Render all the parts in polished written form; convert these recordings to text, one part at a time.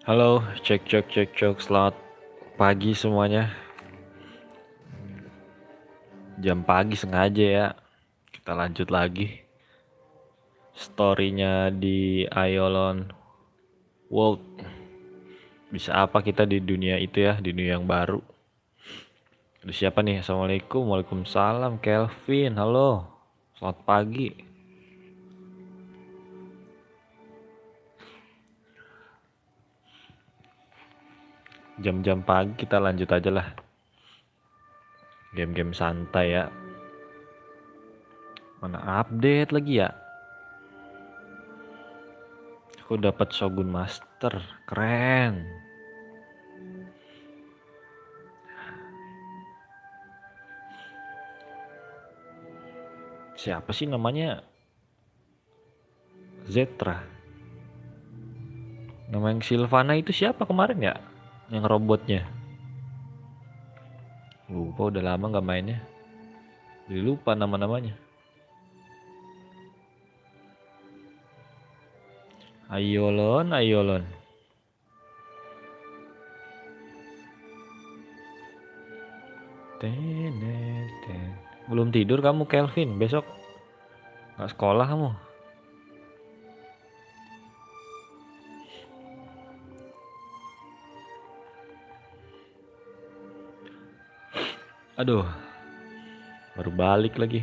Halo, cek cek cek cek. Selamat pagi semuanya. Jam pagi sengaja ya. Kita lanjut lagi storynya di Aiolon World. Bisa apa kita di dunia itu ya, di dunia yang baru. Ada siapa nih? Assalamualaikum, waalaikumsalam. Kelvin, halo. Selamat pagi. Jam-jam pagi kita lanjut aja lah. Game-game santai ya. Mana update lagi ya? Aku dapat Shogun Master, keren. Siapa sih namanya? Zetra. Nama yang Silvana itu siapa kemarin ya? Yang robotnya. Lupa, udah lama nggak mainnya. Jadi lupa nama-namanya. Aiolon, Aiolon. Belum tidur kamu Kelvin? Besok nggak sekolah kamu? Aduh, baru balik lagi.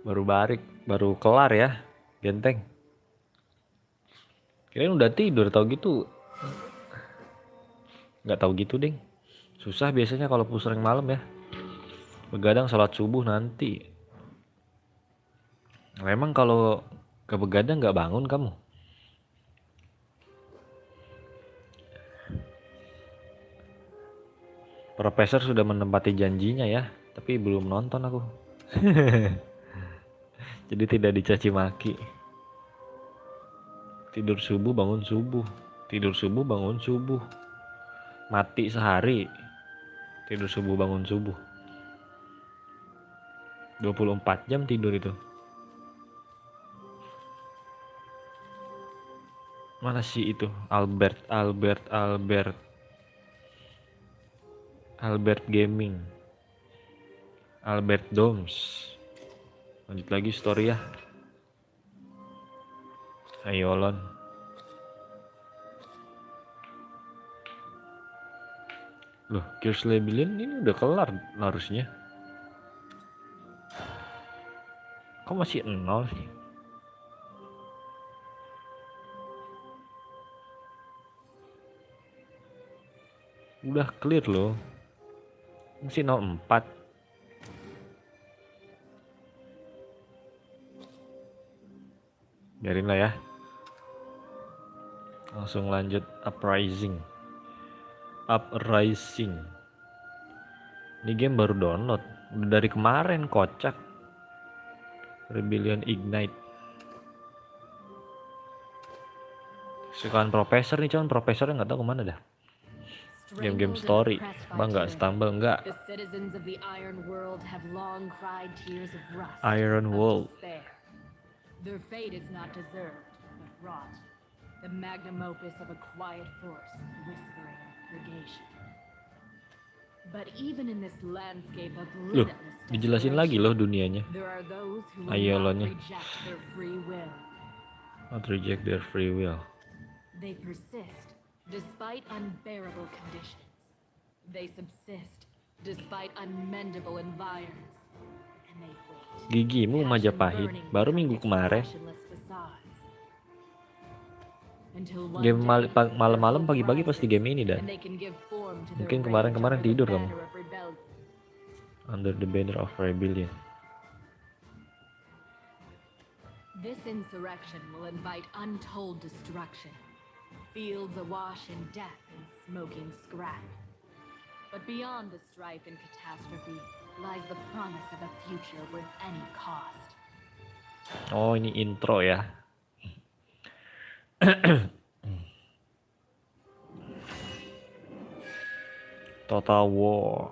Baru balik, baru kelar ya, genteng. Kirain udah tidur, tau gitu. Nggak tahu gitu ding. Susah biasanya kalau pusing malam ya. Begadang sholat subuh nanti. Memang kalau ke begadang nggak bangun kamu? Profesor sudah menempati janjinya ya, tapi belum nonton aku. Jadi tidak dicaci maki. Tidur subuh bangun subuh. Tidur subuh bangun subuh. Mati sehari. Tidur subuh bangun subuh. 24 jam tidur itu. Mana sih itu? Albert Gaming. Albert Doms. Lanjut lagi story ya. Aiolon. Loh, Gears Labelin ini udah kelar harusnya. Kok masih 0 sih? Udah clear loh. Masih 04. Biarin lah ya. Langsung lanjut Uprising. Ini game baru download. Udah dari kemarin, kocak. Rebellion Ignite. Sukaan profesor nih, cuman profesornya nggak tahu kemana dah. Game-game story, bang nggak stumble nggak. Iron World. Their fate is not deserved, but wrought. The magnum opus of a quiet force, whispering of purgation. But even in this landscape of Loh, limitless dijelasin lagi loh dunianya. there are those who will Aiolonnya. not reject their free will. Not reject their free will. They persist despite unbearable conditions. They subsist despite unmendable environs. And they wait. Gigimu Majapahit, baru minggu kemarin. Game malam-malam pagi-pagi pasti game ini dan mungkin kemarin-kemarin tidur kamu. Under the banner of rebellion. This insurrection will invite untold destruction. Fields awash in death and smoking scrap. But beyond the strife and catastrophe lies the promise of a future worth any cost. Oh, ini intro ya. Total War.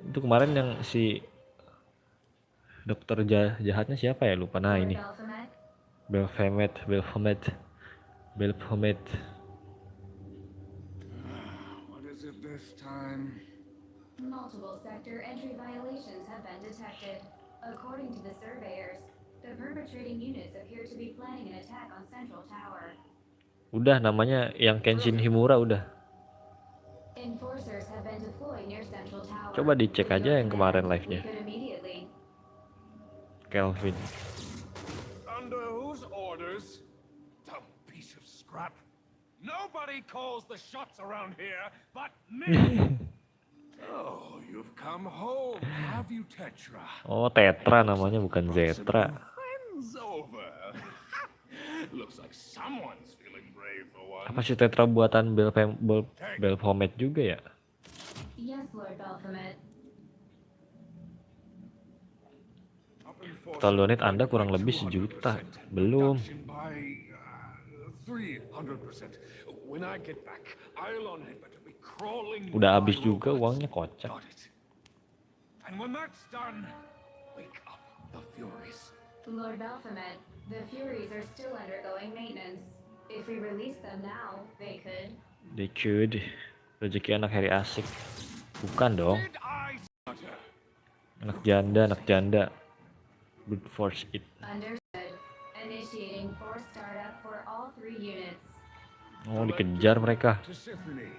Itu kemarin yang si dokter jahatnya siapa ya, lupa. Nah ini Belphomet. What is it this time? Multiple sector entry violations have been detected. According to the surveyors, the perpetrating units appear to be planning an attack on Central Tower. Udah namanya yang Kenshin Himura udah. Enforcers have been deployed near Central Tower. Coba dicek With aja your yang kemarin command, live-nya. we could immediately. Kelvin. Under whose orders? Dumb piece of scrap. Nobody calls the shots around here but me. Oh, you've come home, have you, Tetra? Oh, Tetra namanya, bukan Zetra. Friends over. Looks like someone's feeling brave for once. Apa sih Tetra buatan Belphomet juga ya? Yes, Lord Baphomet. Total donate Anda kurang lebih 1 juta. Belum. 300%. When I get back, Aiolon had better be crawling. Udah habis juga uangnya, kocak. And when that's done, wake up the Furies. Lord Baphomet, the Furies are still undergoing maintenance. If we release them now, they could. They could. Rezeki anak Harry asik. Bukan dong. Did I stutter? Anak janda. Brute force it. Understood. Initiating force startup for all 3 units. Oh, dikejar mereka. To Symphony,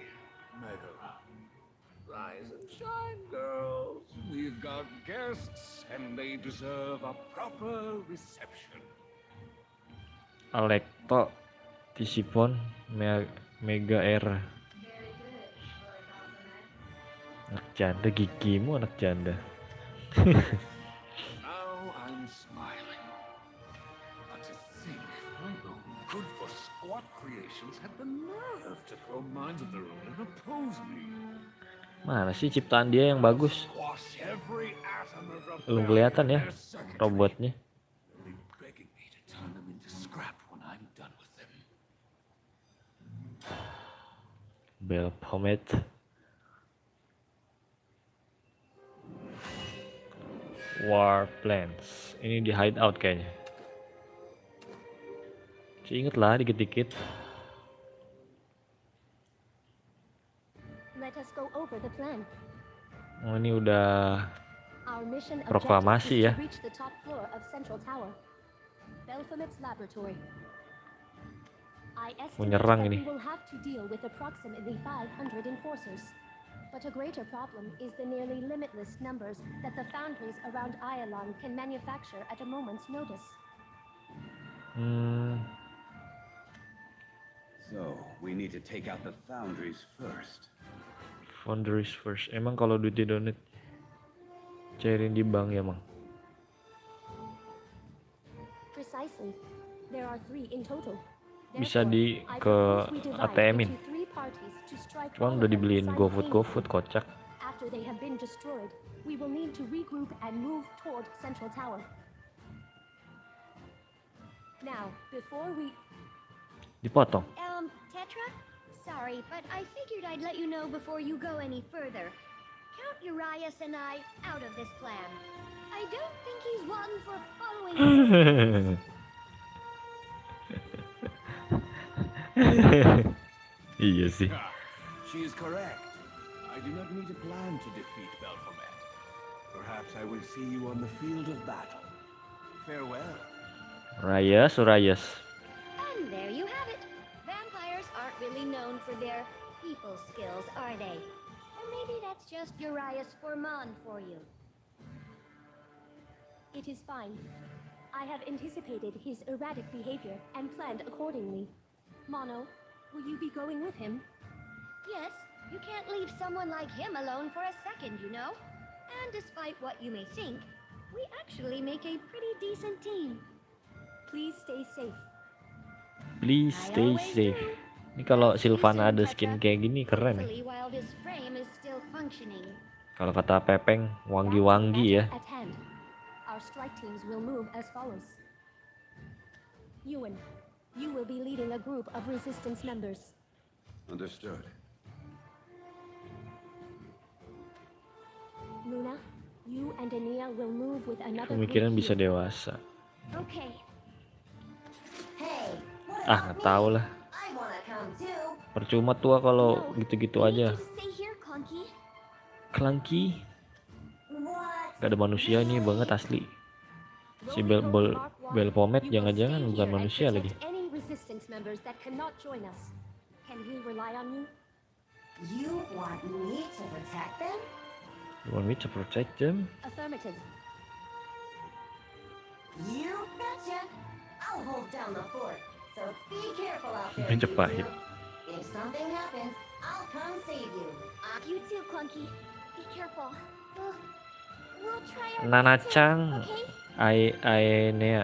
Mega. Rise and shine, girls. We've got guests, and they deserve a proper reception. Alekto, Tisipon, Mega R. Very good, Lord Baphomet. Anak janda, gigimu anak janda. Now I'm smiling. But to think my own good for squat creations had the nerve to throw minds of their own and oppose me. Mana sih ciptaan dia yang bagus? Squash every atom of Belum rebellion kelihatan in ya their circuitry. robotnya. They'll be begging me to turn them into scrap when I'm done with them. Belphomet. War plans. Ini di hideout kayaknya. Ingat lah dikit-dikit. Let us go over the plan. Oh, ini udah Our mission proklamasi ya. objective is to reach the top floor of Central Tower. Belphomet's laboratory. I estimate nyerang that ini. we will have to deal with approximately 500 enforcers. But a greater problem is the nearly limitless numbers that the foundries around Aiolon can manufacture at a moment's notice. So, we need to take out the foundries first. Foundries first. Emang kalau duit di donate cairin di bank ya, Mang? Precisely. There are 3 in total. Bisa di I ke propose we divide ATM-in. into 3 parties to strike Cuman all udah of them dibeliin simultaneously. GoFood kocak. After they have been destroyed, we will need to regroup and move toward Central Tower. Now, before we... Dipotong. Tetra? Sorry, but I figured I'd let you know before you go any further. Count Urias and I out of this plan. I don't think he's one for following... Iya sih. She is correct. I do not need a plan to defeat Belphomet. Perhaps I will see you on the field of battle. Farewell. Rayas. And there you have it. Vampires aren't really known for their people skills, are they? Or maybe that's just Urias Formon for you. It is fine. I have anticipated his erratic behavior and planned accordingly. Mono, will you be going with him? Yes, you can't leave someone like him alone for a second, you know? And despite what you may think, we actually make a pretty decent team. Please stay safe. Please stay safe. Ini kalau Sylvana ada skin kayak gini keren ya. Hopefully while this frame is still functioning. Kalau kata Pepeng, wangi-wangi ya. At hand. Our strike teams will move as follows. Ewan, you will be leading a group of resistance members. Understood. Luna, you and Ania will move with another group Pemikiran bisa here. dewasa. Okay. Hey, what Ah, about nggak me? tahu lah. I wanna come too. Percuma tua kalau No, gitu-gitu we need aja. you to stay here, Clunky. Clunky. What? Gak ada manusia nih banget asli. Si Roll call Mark 1. Belpomet You will jangan-jangan stay bukan here and manusia protect lagi. Any resistance members that cannot join us. Can we rely on you? You want me to protect them? You want me to protect them? Affirmative. You betcha. I'll hold down the fort. So be careful out there. you Majapahit. two. If something happens, I'll come save you. You too, Clunky. Be careful. We'll try our best to, Nana-chan. okay?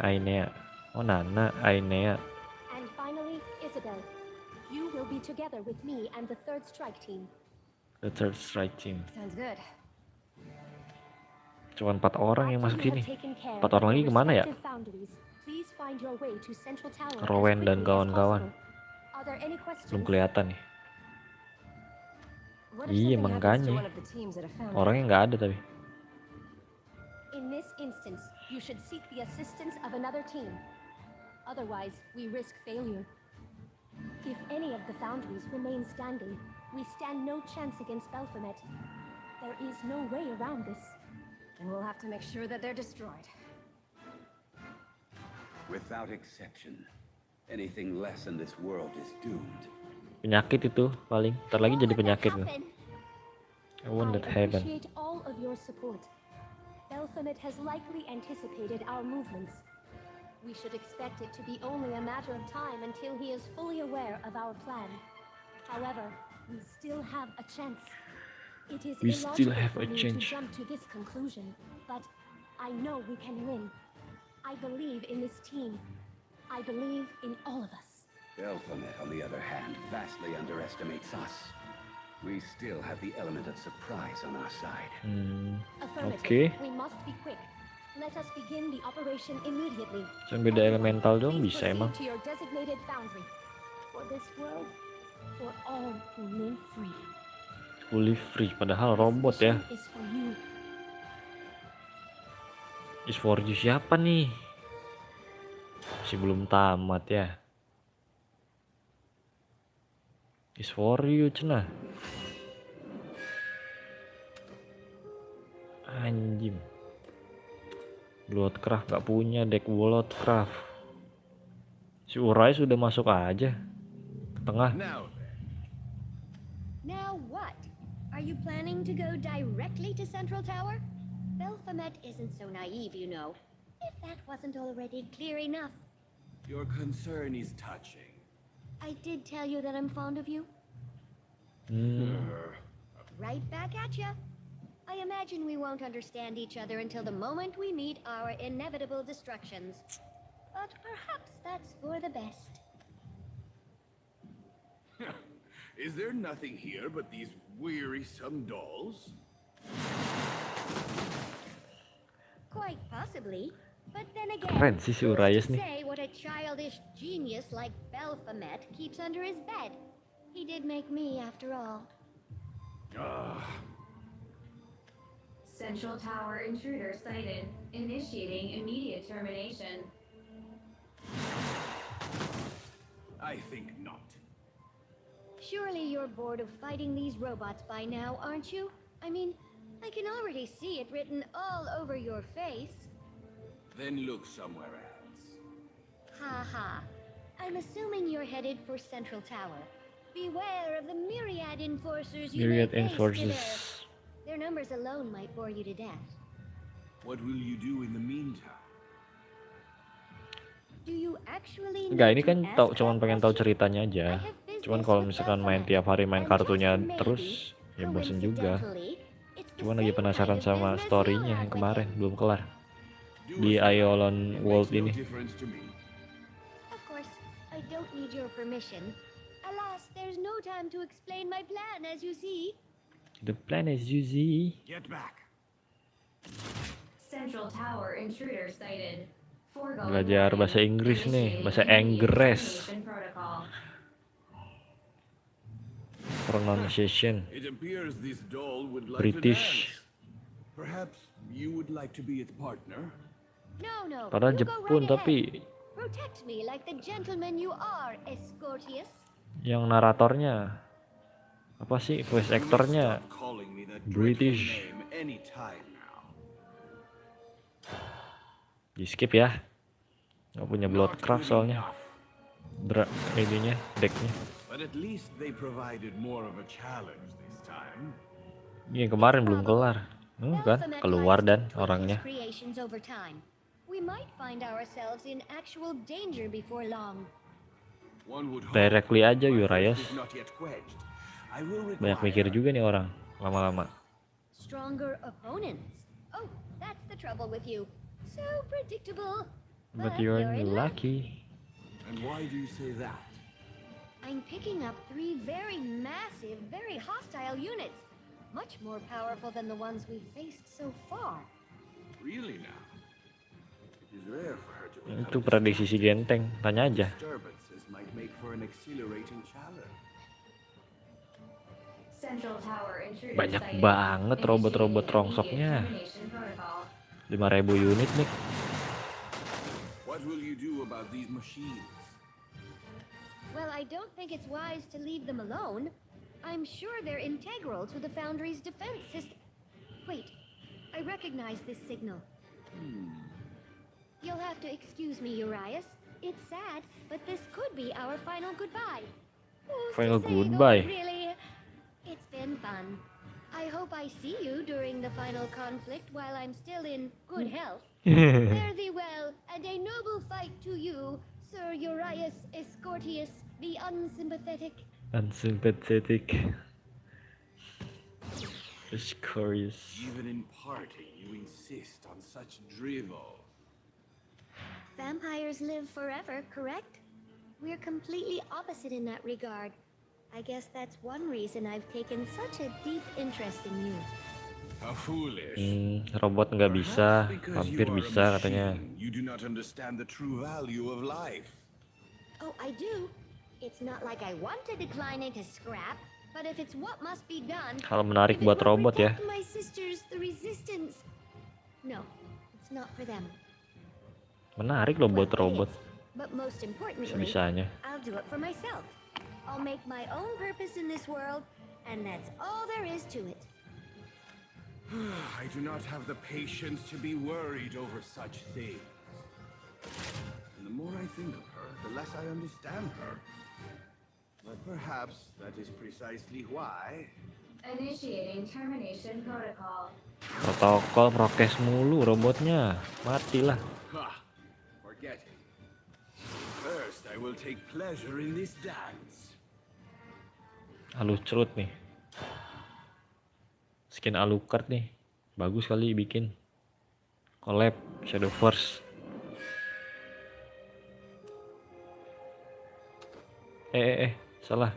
Ainea. Oh, Nana, Ainea. And finally, Isabel. You will be together with me and the third strike team. The third strike team. Sounds good. Cuma 4 orang yang After masuk you sini. have taken care 4 orang of lagi your kemana ya? respective foundries, please find your way to Central Tower as Rowan dan quickly as kawan-kawan. possible. Are there any questions? Belum kelihatan nih. What if Iya, something happens to makanya. one of the teams at a foundry? Orangnya nggak ada tapi. In this instance, you should seek the assistance of another team. Otherwise, we risk failure. If any of the foundries remain standing, we stand no chance against Belphomet. There is no way around this. Then we'll have to make sure that they're destroyed. Without exception, anything less in this world is doomed. Penyakit itu paling. Ntar lagi jadi penyakit nih. Happen. I want that I happen. appreciate all of your support. Belphomet has likely anticipated our movements. We should expect it to be only a matter of time until he is fully aware of our plan. However, we still have a chance. It is We still illogical have for a me chance. to jump to this conclusion, but I know we can win. I believe in this team. I believe in all of us. Belphomet, on the other hand, vastly underestimates us. We still have the element of surprise on our side. Affirmative. Oke. We must be quick. Let us begin the operation immediately. Cuma beda elemental dong Please bisa proceed emang. to your designated foundry. For this world, for all who live free. Fully free. Padahal robot ya. Mission is for you. Is for you siapa nih? Masih belum tamat ya. Is for you cenah. Anjim. Bloodcraft gak punya deck Bloodcraft. Si Urai sudah masuk aja ke tengah. Now Now what? Are you planning to go directly to Central Tower? Belphomet isn't so naive, you know. If that wasn't already clear enough. your concern is touching. I did tell you that I'm fond of you. Right back at ya. I imagine we won't understand each other until the moment we meet our inevitable destructions. But perhaps that's for the best. Is there nothing here but these wearisome dolls? Quite possibly. But then again, Keren sih si who's Urayas to nih. say what a childish genius like Belphomet keeps under his bed? He did make me, after all. Central Tower intruder sighted. Initiating immediate termination. I think not. Surely you're bored of fighting these robots by now, aren't you? I mean, I can already see it written all over your face. Then look somewhere else. Ha ha. I'm assuming you're headed for Central Tower. Beware of the myriad enforcers you Myriad may face enforcers. there. Their numbers alone might bore you to death. What will you do in the meantime? Do you actually Enggak, need ini to kan ask tahu that cuman pengen tahu question? ceritanya I aja. have business Cuman kalau with misalkan main Belphomet. tiap hari main And kartunya just maybe, terus ya bosen juga. coincidentally, it's the Cuman lagi same penasaran kind of sama business storynya you'll yang have kemarin with him. belum kelar Do di as you like. Aiolon It World makes no ini. difference to me. Of course, I don't need your permission. Alas, there's no time to explain my plan, as you see. The plan is easy. Get back. Central Tower intruder sighted. Foregoing Belajar warning. bahasa Inggris nih, Initiating bahasa immediate Inggris. termination protocol. Pronunciation It appears this doll would like British. to dance. Perhaps you would like to be its partner? No, Padahal you go Jepun right ahead. tapi Protect me like the gentleman you are, Escortius. yang naratornya apa sih, voice You may actornya stop calling me that British. dreadful name anytime now. Di skip ya, nggak punya bloodcraft soalnya ininya decknya. But at least they provided more of a challenge this time. Ini yang kemarin belum kelar. Kan keluar dan orangnya. Creations over time. We might find ourselves in actual danger before long. One would hope Directly aja my Urias. thirst is not yet quenched. I will Banyak mikir require juga nih orang lama-lama. Stronger opponents. Oh, that's the trouble with you. So predictable. But you're in luck. lucky. And why do you say that? I'm picking up 3 very massive, very hostile units. Much more powerful than the ones we've faced so far. Really now? It is rare for her to Itu prediksi si Genteng, tanya aja. disturbances might make for an exhilarating challenge. Central Tower intruder Banyak sighted. banget robot-robot Initiating rongsoknya. immediate termination protocol. 5.000 unit nih. What will you do about these machines? Well, I don't think it's wise to leave them alone. I'm sure they're integral to the Foundry's defense system. Wait, I recognize this signal. You'll have to excuse me, Urias. It's sad, but this could be our final goodbye. Who's to Final say, though, goodbye. Really, it's been fun. I hope I see you during the final conflict while I'm still in good health. Fare thee well, and a noble fight to you, Sir Urias Escortius, the unsympathetic. Unsympathetic. Just curious. Even in party, you insist on such drivel. Vampires live forever, correct? We're completely opposite in that regard. I guess that's one reason I've taken such a deep interest in you. How foolish. Robot nggak bisa, Perhaps because vampir you are a bisa katanya. machine, you do not understand the true value of life. Oh, I do. It's not like I want to decline into scrap, but if it's what must be done, Hal menarik if it buat will robot ya. protect my sisters, the resistance. No, it's not for them. Menarik loh buat Well, it robot is, but most importantly, sebisanya. I'll do it for myself. I'll make my own purpose in this world, and that's all there is to it. I do not have the patience to be worried over such things. And the more I think of her, the less I understand her. But perhaps that is precisely why. Initiating termination protocol. Protokol prokes mulu robotnya. Matilah. Ha! Forget it. First, I will take pleasure in this dance. Alucrut nih. Skin Alucard nih. Bagus kali bikin. Collab Shadowverse. Salah.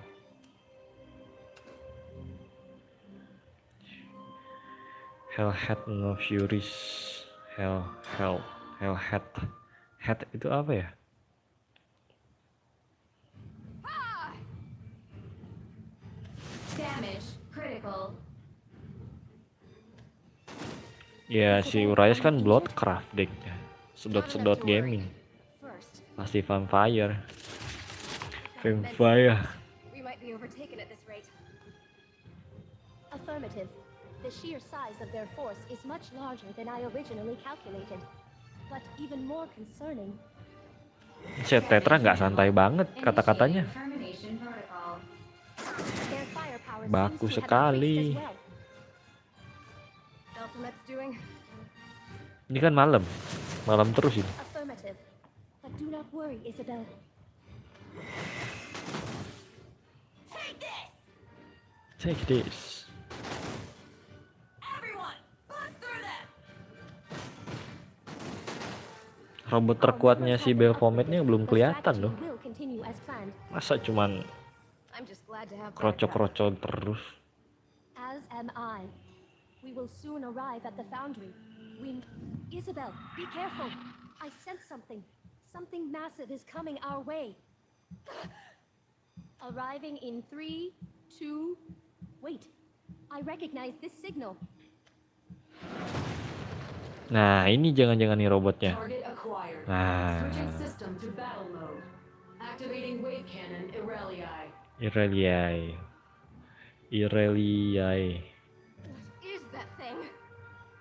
Hellhead no Furies. Hellhead. Head itu apa ya? Damage critical. Ya si Urias kan Bloodcraft decknya. Sedot-sedot gaming. First, Pasti vampire. Vampire. we might be overtaken at this rate. Affirmative. The sheer size of their force is much larger than I originally calculated. But even more concerning, Si Tetra nggak santai banget kata-katanya. Initiating termination protocol. their firepower Baku seems to have sekali. increased as well. Alphabet's doing. Ini kan malam. Malam terus ini. Affirmative. But do not worry, Isabel. Take this. Robot terkuatnya si Belcomet-nya belum kelihatan loh. Will continue as planned. Masa cuman I'm just glad to have krocok-krocok terus. As am I. We will soon arrive at the foundry. Isabel, be careful. I sense something. Something massive is coming our way. Arriving in 3, 2... Wait. I recognize this signal. Nah, ini jangan-jangan nih robotnya. Target acquired. Nah, Switching system to battle mode. Activating wave cannon Ireliai. Ireliai. Ireliai. What is that thing?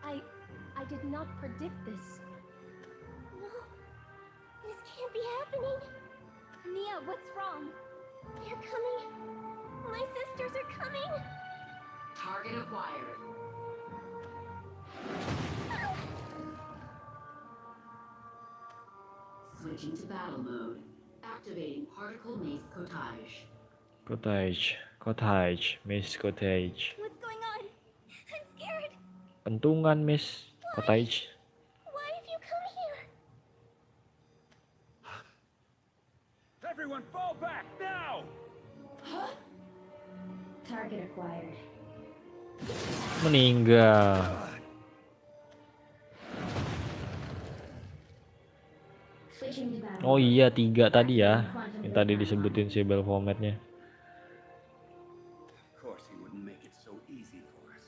I did not predict this. No, this can't be happening. Nia, what's wrong? They're coming. My sisters are coming. Target acquired. Switching to battle mode. Activating particle mace cottage. Cottage. Miss Cottage. What's going on? I'm scared. Pentungan Miss Cottage. Why have you come here? Everyone fall back now! Target acquired. Meninggal. Switching to battle. Oh iya 3 tadi ya. Yang tadi disebutin si Belfometnya. Of course he wouldn't make it so easy for us.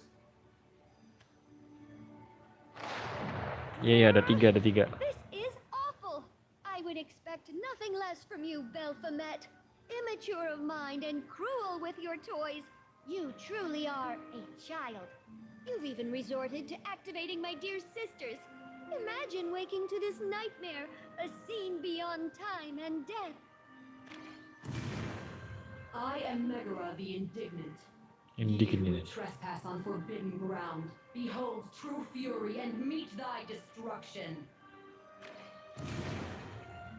Iya ada 3. This is awful. I would expect nothing less from you, Belphomet. Immature of mind and cruel with your toys. You truly are a child. You've even resorted to activating my dear sisters. Imagine waking to this nightmare, a scene beyond time and death. I am Megara the Indignant. Indignant. Ye who trespass on forbidden ground, behold true fury and meet thy destruction.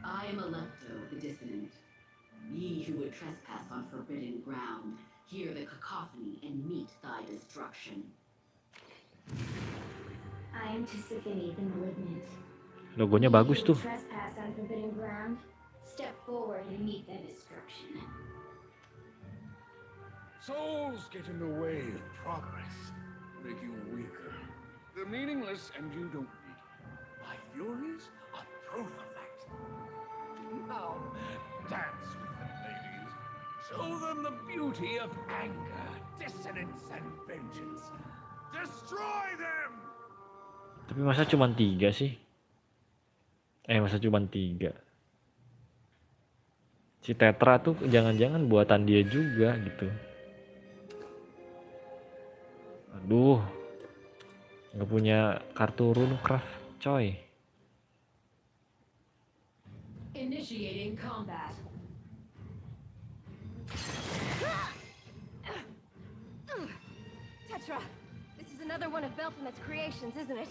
I am Alepto the Dissonant. Ye who would trespass on forbidden ground, hear the cacophony and meet thy destruction. I am Tisiphone the Malignant. Logonya bagus tuh. Trespass on forbidden ground, step forward and meet thy destruction. Souls get in the way of progress, make you weaker. They're meaningless and you don't need them. My furies are proof of that. Now, dance with them, ladies. Show them the beauty of anger, dissonance, and vengeance. Destroy them! Tapi masa cuma 3 sih? Masa cuma 3? Si Tetra tuh jangan-jangan buatan dia juga gitu. Aduh. Nggak punya kartu runecraft, coy. Initiating combat. Tetra, this is another one of Belphomet's creations, isn't it?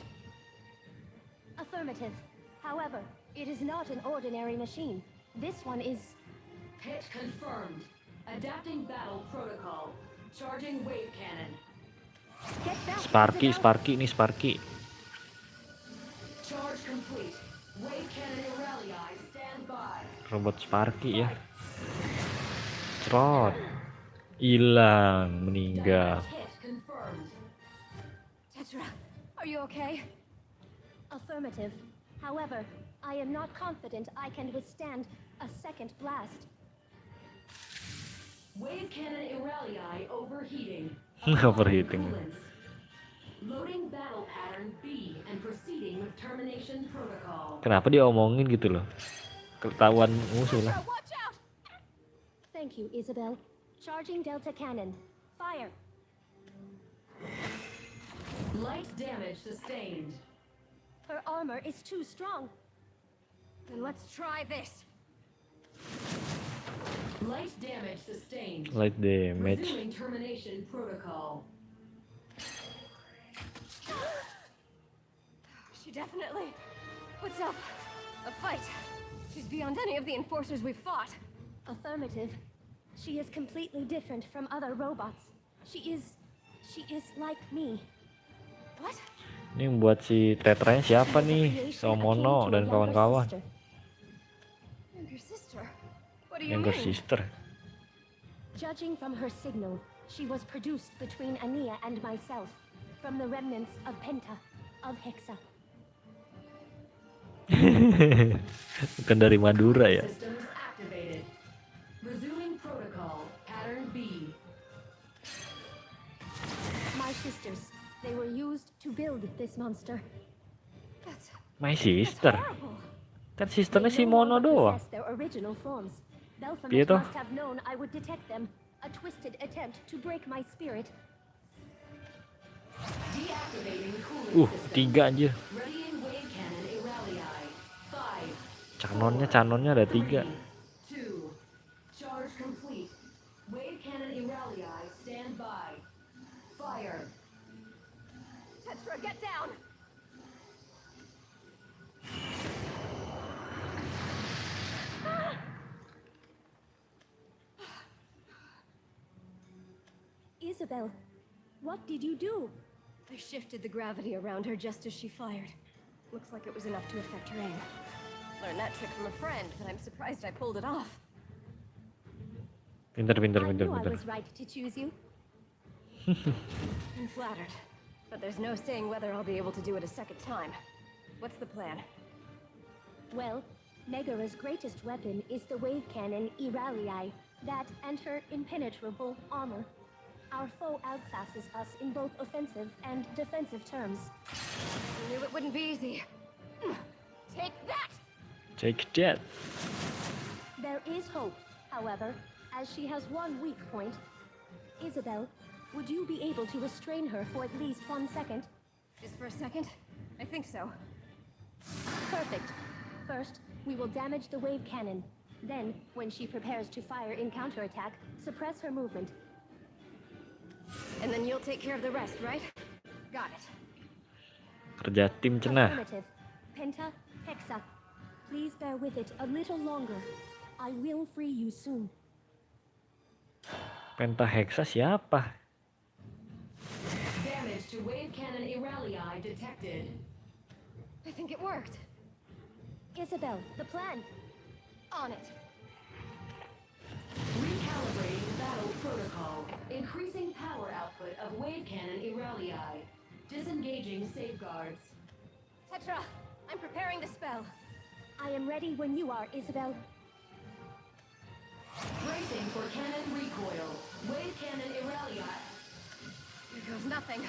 Affirmative. However, it is not an ordinary machine. This one is... Hit confirmed. Adapting battle protocol. Charging wave cannon. Get back, Sparky nih Sparky. Charge complete. Wave cannon Ireliai, stand by. Robot Sparky ya. Trot. Hilang, meninggal. Direct hit confirmed. Tetra, are you okay? Affirmative. However, I am not confident I can withstand a second blast. Wave cannon Ireliai overheating. Overheating. Coolants. Loading battle pattern B and proceeding with termination protocol. Kenapa dia omongin gitu loh? Ketahuan musuh lah. Tetra, watch out! Thank you, Isabel. Charging Delta Cannon. Fire. Light damage sustained. Her armor is too strong. Then let's try this. Light damage sustained. Light damage. Resuming termination protocol. She definitely puts up a fight. She's beyond any of the enforcers we've fought. Affirmative. She is completely different from other robots. She is like me. What? Ini yang buat si Tetranya siapa nih? Somono dan kawan-kawan. Younger sister? What do you Younger mean? sister. Judging from her signal, she was produced between Ania and myself, from the remnants of Penta, of Hexa. Bukan dari Madura ya. Systems activated. Resuming protocol. Pattern B. My sisters, they were used to build this monster. My That's sister. horrible. Kan They sisternya si no Mono longer doang. possess their original forms. Piye Belphomet toh? must have known I would detect them. A twisted attempt to break my spirit. Deactivating cooling system. 3 anjir. Readying wave cannon Iralii. 5, Canonnya ada 3. 2. Charge complete. Wave cannon Iralii, stand by. Fire. Tetra, get down! Isabel, what did you do? I shifted the gravity around her just as she fired. Looks like it was enough to affect her aim. Learned that trick from a friend, but I'm surprised I pulled it off. Pinter. I knew I was right to choose you. I'm flattered, but there's no saying whether I'll be able to do it a second time. What's the plan? Well, Megara's greatest weapon is the wave cannon Iralii. That and her impenetrable armor. Our foe outclasses us in both offensive and defensive terms. I knew it wouldn't be easy. Take that! Take that. There is hope, however, as she has one weak point. Isabel, would you be able to restrain her for at least 1 second? Just for a second? I think so. Perfect. First, we will damage the wave cannon. Then, when she prepares to fire in counterattack, suppress her movement. And then you'll take care of the rest, right? Got it. Kerja tim cenah. Affirmative. Penta, Hexa. Please bear with it a little longer. I will free you soon. Pentahexa siapa? Damage to wave cannon Iralii detected. I think it worked. Isabel, the plan. On it. Recalibrating battle protocol. Increasing power output of wave cannon Iralii. Disengaging safeguards. Tetra, I'm preparing the spell. I am ready when you are, Isabel. Bracing for cannon recoil. Wave cannon Iralii. Here goes nothing.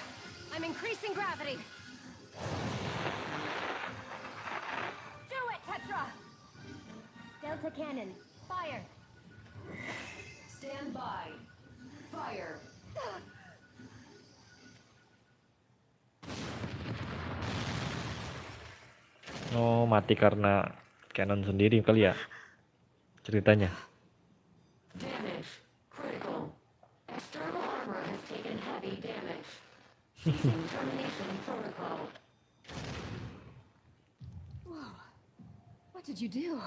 I'm increasing gravity. Do it, Tetra! Delta cannon, fire. Stand by. Fire. Oh, mati karena cannon sendiri kali ya ceritanya. Damage. Critical. External armor has taken heavy damage. Ceasing termination protocol. Whoa. What did you do?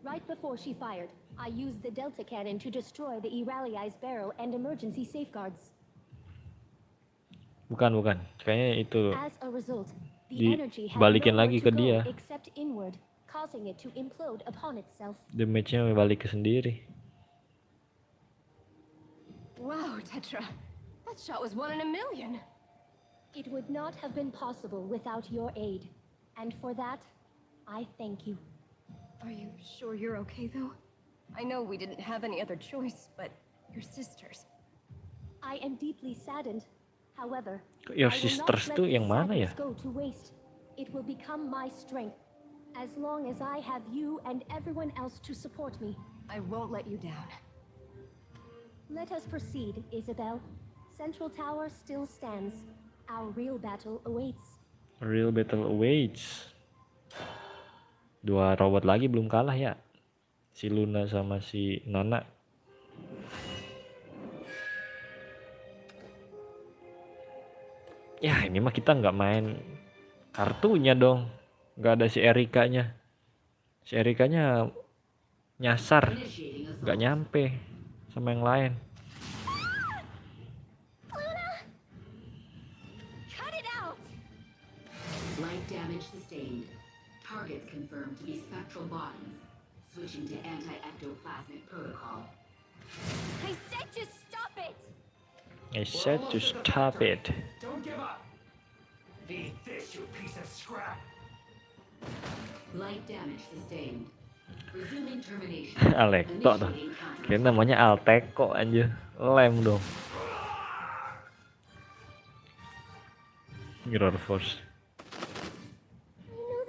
Right before she fired, I used the Delta cannon to destroy the Iralii's barrow and emergency safeguards. Bukan. Kayaknya itu As a result, the energy had dibalikin nowhere lagi to ke go dia. except inward, causing it to implode upon itself. Damage-nya balik ke sendiri. Wow, Tetra. That shot was 1 in a million. It would not have been possible without your aid, and for that, I thank you. Are you sure you're okay, though? I know we didn't have any other choice, but your sisters. I am deeply saddened. However, Your I will not sisters let tuh this yang mana ya? sadness go to waste. It will become my strength, as long as I have you and everyone else to support me. I won't let you down. Let us proceed, Isabel. Central Tower still stands. Our real battle awaits. Real battle awaits. 2 robot lagi belum kalah ya. Si Luna sama si Nana. Ya ini mah kita nggak main kartunya dong. Nggak ada si Erikanya. Si Erikanya nyasar. Nggak nyampe sama yang lain. Cut it out! Light damage sustained. Targets confirmed to be spectral bodies. Switching to anti-ectoplasmic protocol. I said just stop it! I said to stop it. Don't give up. Eat this, you piece of scrap. Light damage sustained. Resuming termination. Alekto tuh. Kira namanya Alteko anjir. Lem dong. Mirror Force. I know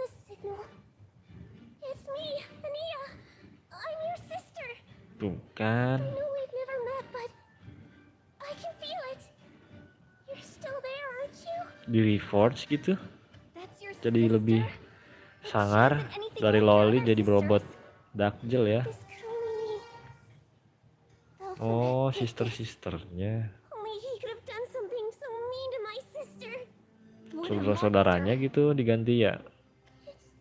Tuh kan. I know we've never met, but I can feel it. You're still there, aren't you? Di reforge gitu. That's your Jadi sister? lebih But she sangar isn't anything dari like your loli other jadi robot sisters. Dakjel ya. This could only mean Oh, Belphegor did this. sister-sisternya. Only he could have done something so mean to my sister. What a Saudara-saudaranya monster. gitu diganti ya. It's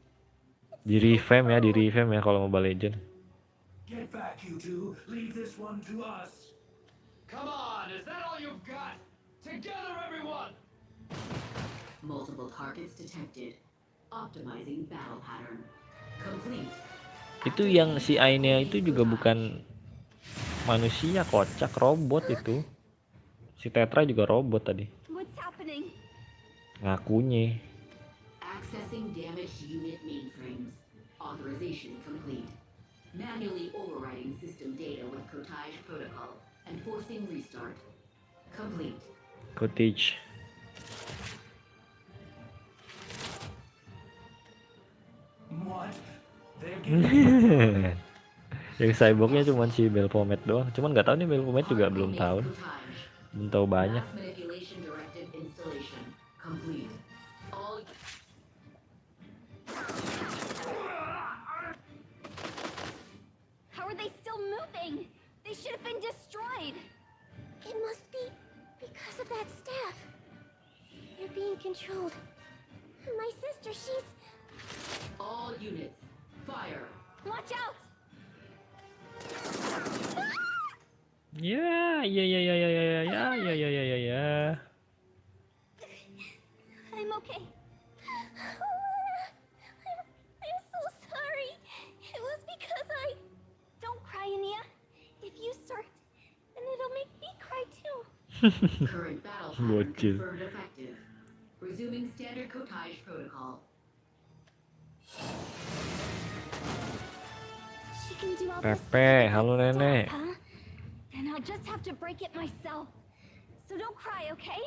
Di so revamp ya, di cruel. revamp ya kalau Mobile Legend. Get back, you two. Leave this one to us. Come on, is that all you've got? Together, everyone! Multiple targets detected. Optimizing battle pattern. Complete. Itu yang si Ainea itu juga bukan manusia, kocak, robot itu. Si Tetra juga robot tadi. What's happening? Ngakunya. Accessing damaged unit mainframes. Authorization complete. Manually overriding system data with cottage protocol and forcing restart. Complete. Cottage. What? They're getting Yang cyborgnya cuma si Belpomet doang. Cuman nggak tahu nih Belpomet juga belum tahu. Cottage. Belum tahu banyak. Mass manipulation directive installation complete. All How are they still moving? They should have been destroyed. It must be because of that staff. They're being controlled. My sister, she's... all units fire. Watch out! Ya, ya, ya, ya, ya, ya, ya, ya, ya, ya, ya, ya, ya. I'm okay. I'm so sorry. It was because I... Don't cry, Ania. If you start, then it'll make me cry too. Current battle pattern Bocil. confirmed effective. Resuming standard cottage protocol. She can do all this Pepe, because of halo that nenek. staff, huh? Then I'll just have to break it myself. So don't cry, okay?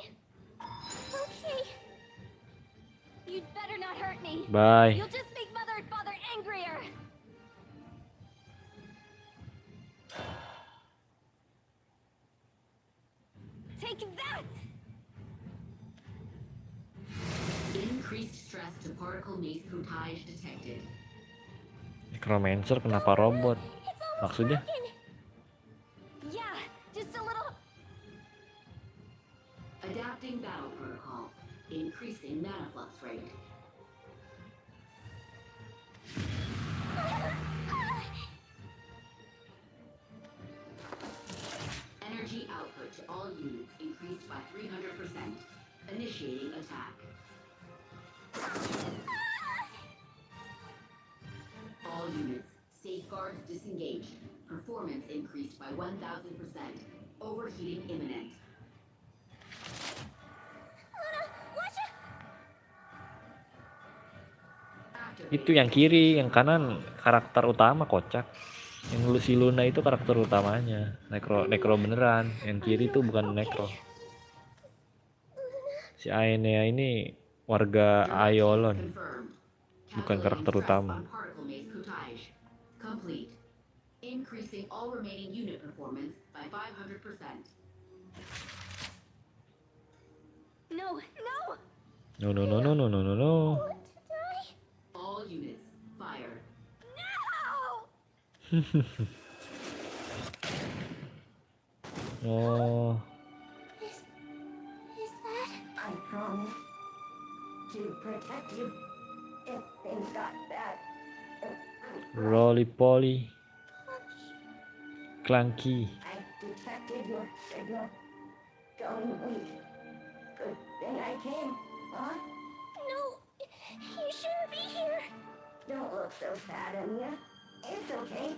Okay. You'd better not hurt me. Bye. You'll just make Mother and Father angrier. Take that! Increased stress to particle mace cottage detected. Necromancer kenapa robot? It's almost Maksudnya? broken. Yeah, just a little... Adapting battle protocol. Increasing mana flux rate. Energy output to all units increased by 300%. Initiating attack. All units, safeguards disengaged. Performance increased by 1000%. Overheating imminent. Itu yang kiri, yang kanan karakter utama kocak. Yang si Luna itu karakter utamanya. Necro beneran. Yang kiri itu bukan Necro. Si Ainea ini warga Aiolon, Confirmed. bukan karakter Calculating stress utama. on particle mace cottage. Complete. Increasing all remaining unit performance by 500%. No, no! No no no no no no no no. Want to die? All units, fire. No! Oh, Is that... I promise to protect you if things got bad. roly poly, clunky. I detected your signal going weak. Good thing I came, huh? No! You shouldn't be here! Don't look so sad, Anya. It's okay.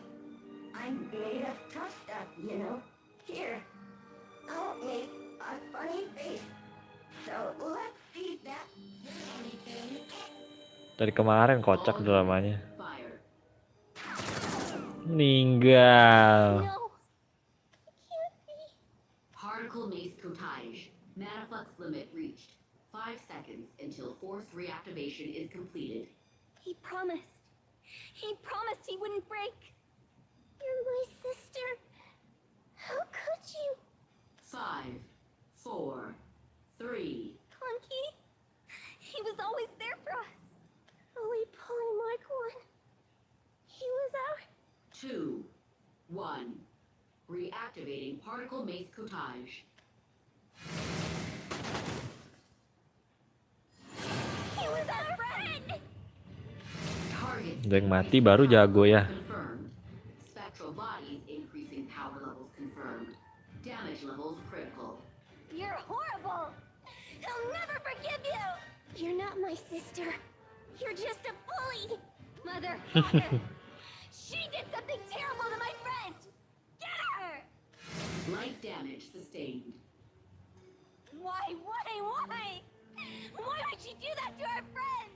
I'm made of tough stuff, you know. Here, I'll make a funny face. So let's see that. Dari kemarin kocak dramanya. Fire. Meninggal. No! It can't be. Particle mace cottage. Mana flux limit reached. 5 seconds until forced reactivation is completed. He promised. He promised he wouldn't break. You're my sister. How could you? 5, 4, 3. Clunky. He was always there for us. Only pulling Mark 1. He was our... 2, 1. Reactivating particle mace cottage. He was our friend! Target Udah yang mati baru jago ya. confirmed. Spectral bodies increasing power levels confirmed. Damage levels critical. You're horrible! He'll never forgive you! You're not my sister. You're just a bully! Motherfucker! She did something terrible to my friend! Get her! Light damage sustained. Why? Why would she do that to our friend?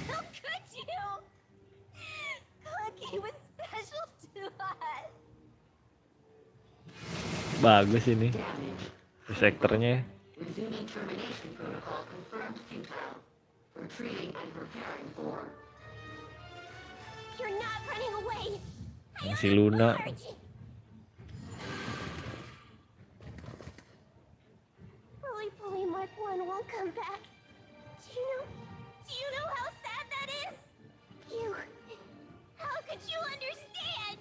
How could you? Clunky was special to us. Bagus ini. Damage. Sektornya. Resuming termination protocol confirmed futile. Retreating and preparing for. You're not running away. Si Luna. Bully Mark 1 won't come back. Do you know how sad that is? How could you understand?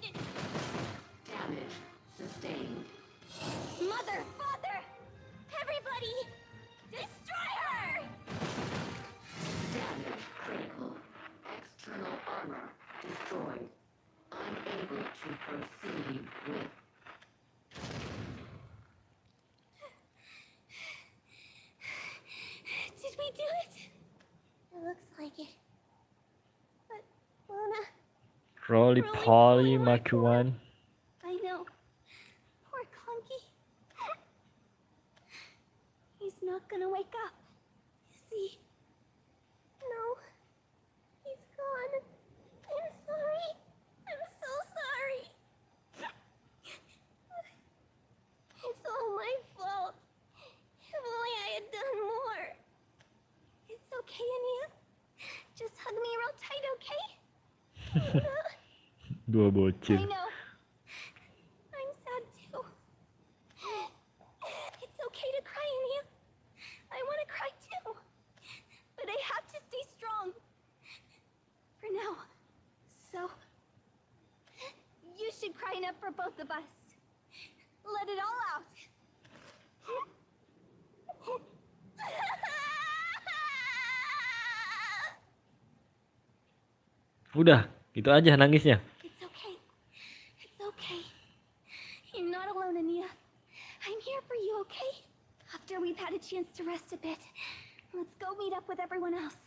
Damage sustained. Mother, father, everybody, destroy her! Damage critical. External armor destroyed. Unable to proceed with. Did we do it? It looks like it. But, Luna, Roly Poly Makuan. I know. Poor Clunky. He's not gonna wake up, is he? No. He's gone. I'm sorry. I'm so sorry. It's all my fault. If only I had done more. It's okay, Ania. Just hug me real tight, okay? Dua I bocil. know. I'm sad too. It's okay to cry, Ania. I want to cry too. But I have to stay strong. For now. So, you should cry enough for both of us. Let it all out. Udah, gitu aja nangisnya. It's okay. It's okay. You're not alone, Ania. I'm here for you, okay? After we've had a chance to rest a bit, let's go meet up with everyone else.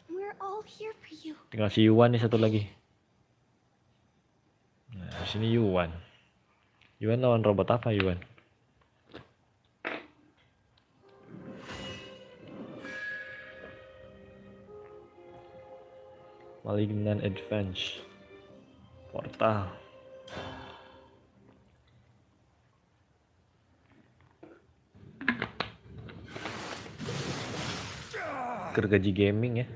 We're all here for you. Tinggal si Yuan nih satu lagi. Nah, di sini Yuan. Yuan lawan robot apa Yuan? Malignant Advance. Portal. Gergaji gaming ya.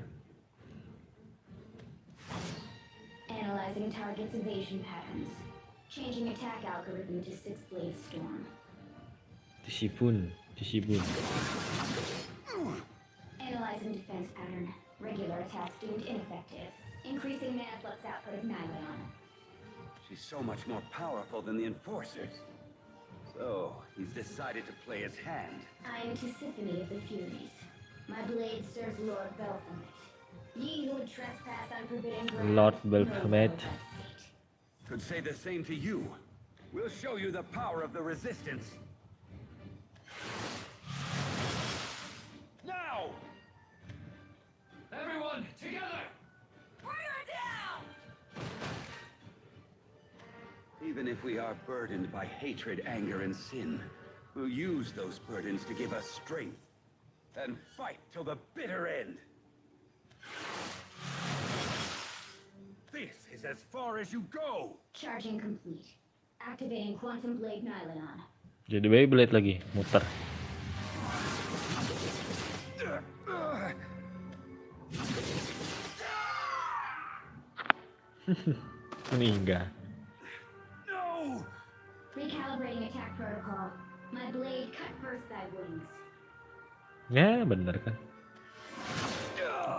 Analyzing target's evasion patterns. Changing attack algorithm to 6-blade storm. Disibun. Analyzing defense pattern. Regular attacks deemed ineffective. Increasing mana flux output of Aiolon. She's so much more powerful than the Enforcers. So, he's decided to play his hand. I'm Tisiphone of the Furies. My blade serves Lord Belphomet. Ye who would trespass on forbidden ground. Lord know Belphomet. well that fate. Could say the same to you. We'll show you the power of the Resistance. Now! Everyone, together! Bring her down! Even if we are burdened by hatred, anger, and sin, we'll use those burdens to give us strength and fight till the bitter end. This is as far as you go! Charging complete. Activating Quantum Blade Aiolon. Jadi Beyblade lagi, muter. Meninggal. No! Recalibrating attack protocol. My blade cut first thy wings. Ya bener kan.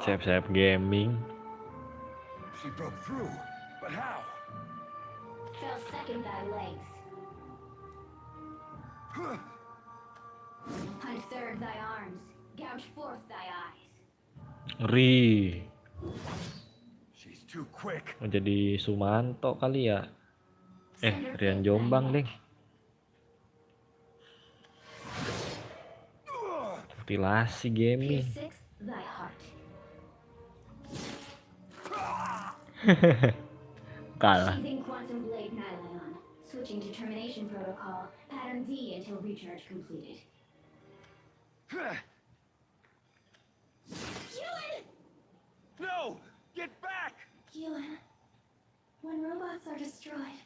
Sayap-sayap gaming. She broke through, but how? Fell second thy legs. Hunt third thy arms. Gouge forth thy eyes. Ngeri. She's too quick. Mau jadi Sumanto kali ya. Rian Jombang deh. Mutilasi gaming. Pierce sixth thy heart. Kalah. Sheathing quantum blade nylon. Switching to termination protocol. Pattern D until recharge completed. No! Get back! Aiolon, when robots are destroyed,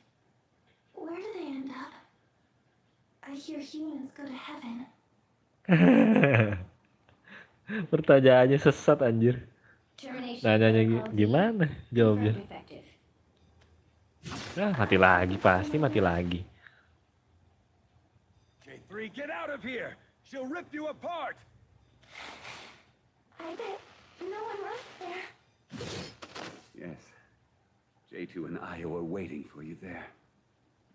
where do they end up? I hear humans go to heaven. Pertanyaannya sesat anjir. Termination Nanyanya protocol D gimana jawabnya? confirmed effective. Mati lagi, pasti mati lagi. J3, get out of here! She'll rip you apart! I bet no one left there. Yes. J2 and Io are waiting for you there.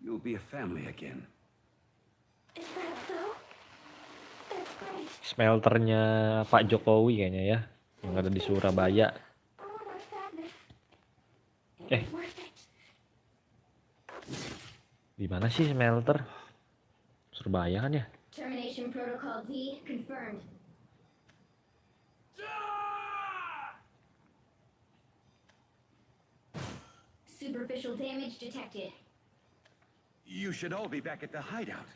You'll be a family again. Is that so? That's great. Smelternya Pak Jokowi kayaknya ya, yang ada di Surabaya. All of our sadness. Eh, Worth it. di mana sih smelter? Surabaya kan ya? Termination protocol D confirmed. Superficial damage detected. You should all be back at the hideout.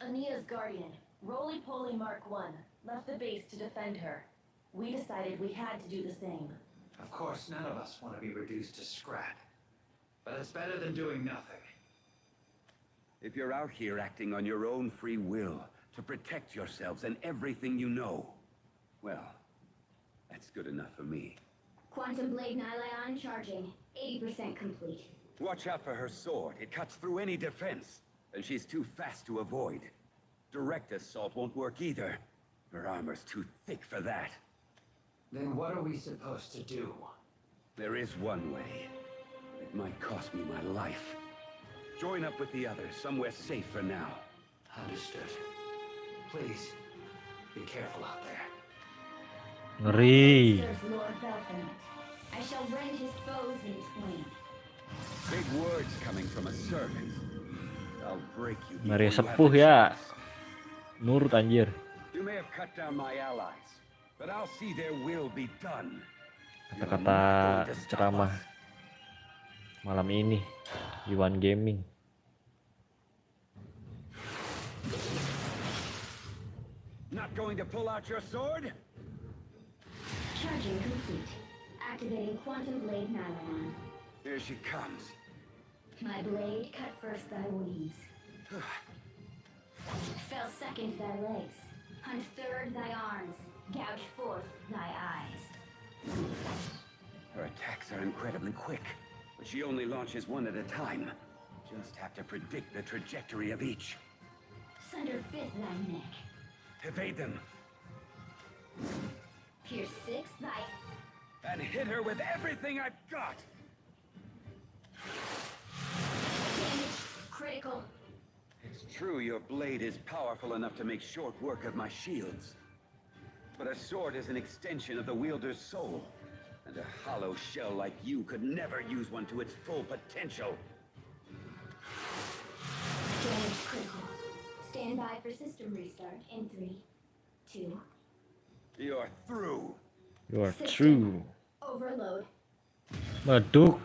Ania's guardian, Roly-Poly Mark 1, left the base to defend her. We decided we had to do the same. Of course, none of us want to be reduced to scrap. But it's better than doing nothing. If you're out here acting on your own free will to protect yourselves and everything you know, well, that's good enough for me. Quantum blade nylon charging. 80% complete. Watch out for her sword. It cuts through any defense, and she's too fast to avoid. Direct assault won't work either. Her armor's too thick for that. Then what are we supposed to do? There is one way. It might cost me my life. Join up with the others somewhere safe for now. Understood. Please, be careful out there. Ngeri. There's Lord Belphomet. I shall rend his foes in twain. Big words coming from a servant. I'll break you. Ngeri before you have sepuh a ya. chance. Nurut anjir. You may have cut down my allies, but I'll see their will be done. You're Kata-kata not going to stop ceramah us. malam ini Iwan Gaming. Not going to pull out your sword? Charging complete. Activating quantum blade nylon. Here she comes. My blade cut first thy wings. Fell second thy legs. Hunt third thy arms. Gouge forth thy eyes. Her attacks are incredibly quick, but she only launches one at a time. Just have to predict the trajectory of each. Sunder fifth thy neck. Evade them, Pierce sixth thy... and hit her with everything I've got! Damage critical. It's true your blade is powerful enough to make short work of my shields. But a sword is an extension of the wielder's soul, and a hollow shell like you could never use one to its full potential. Damage critical. Stand by for system restart in 3, 2... You're through. You are System true. overload. Meduk.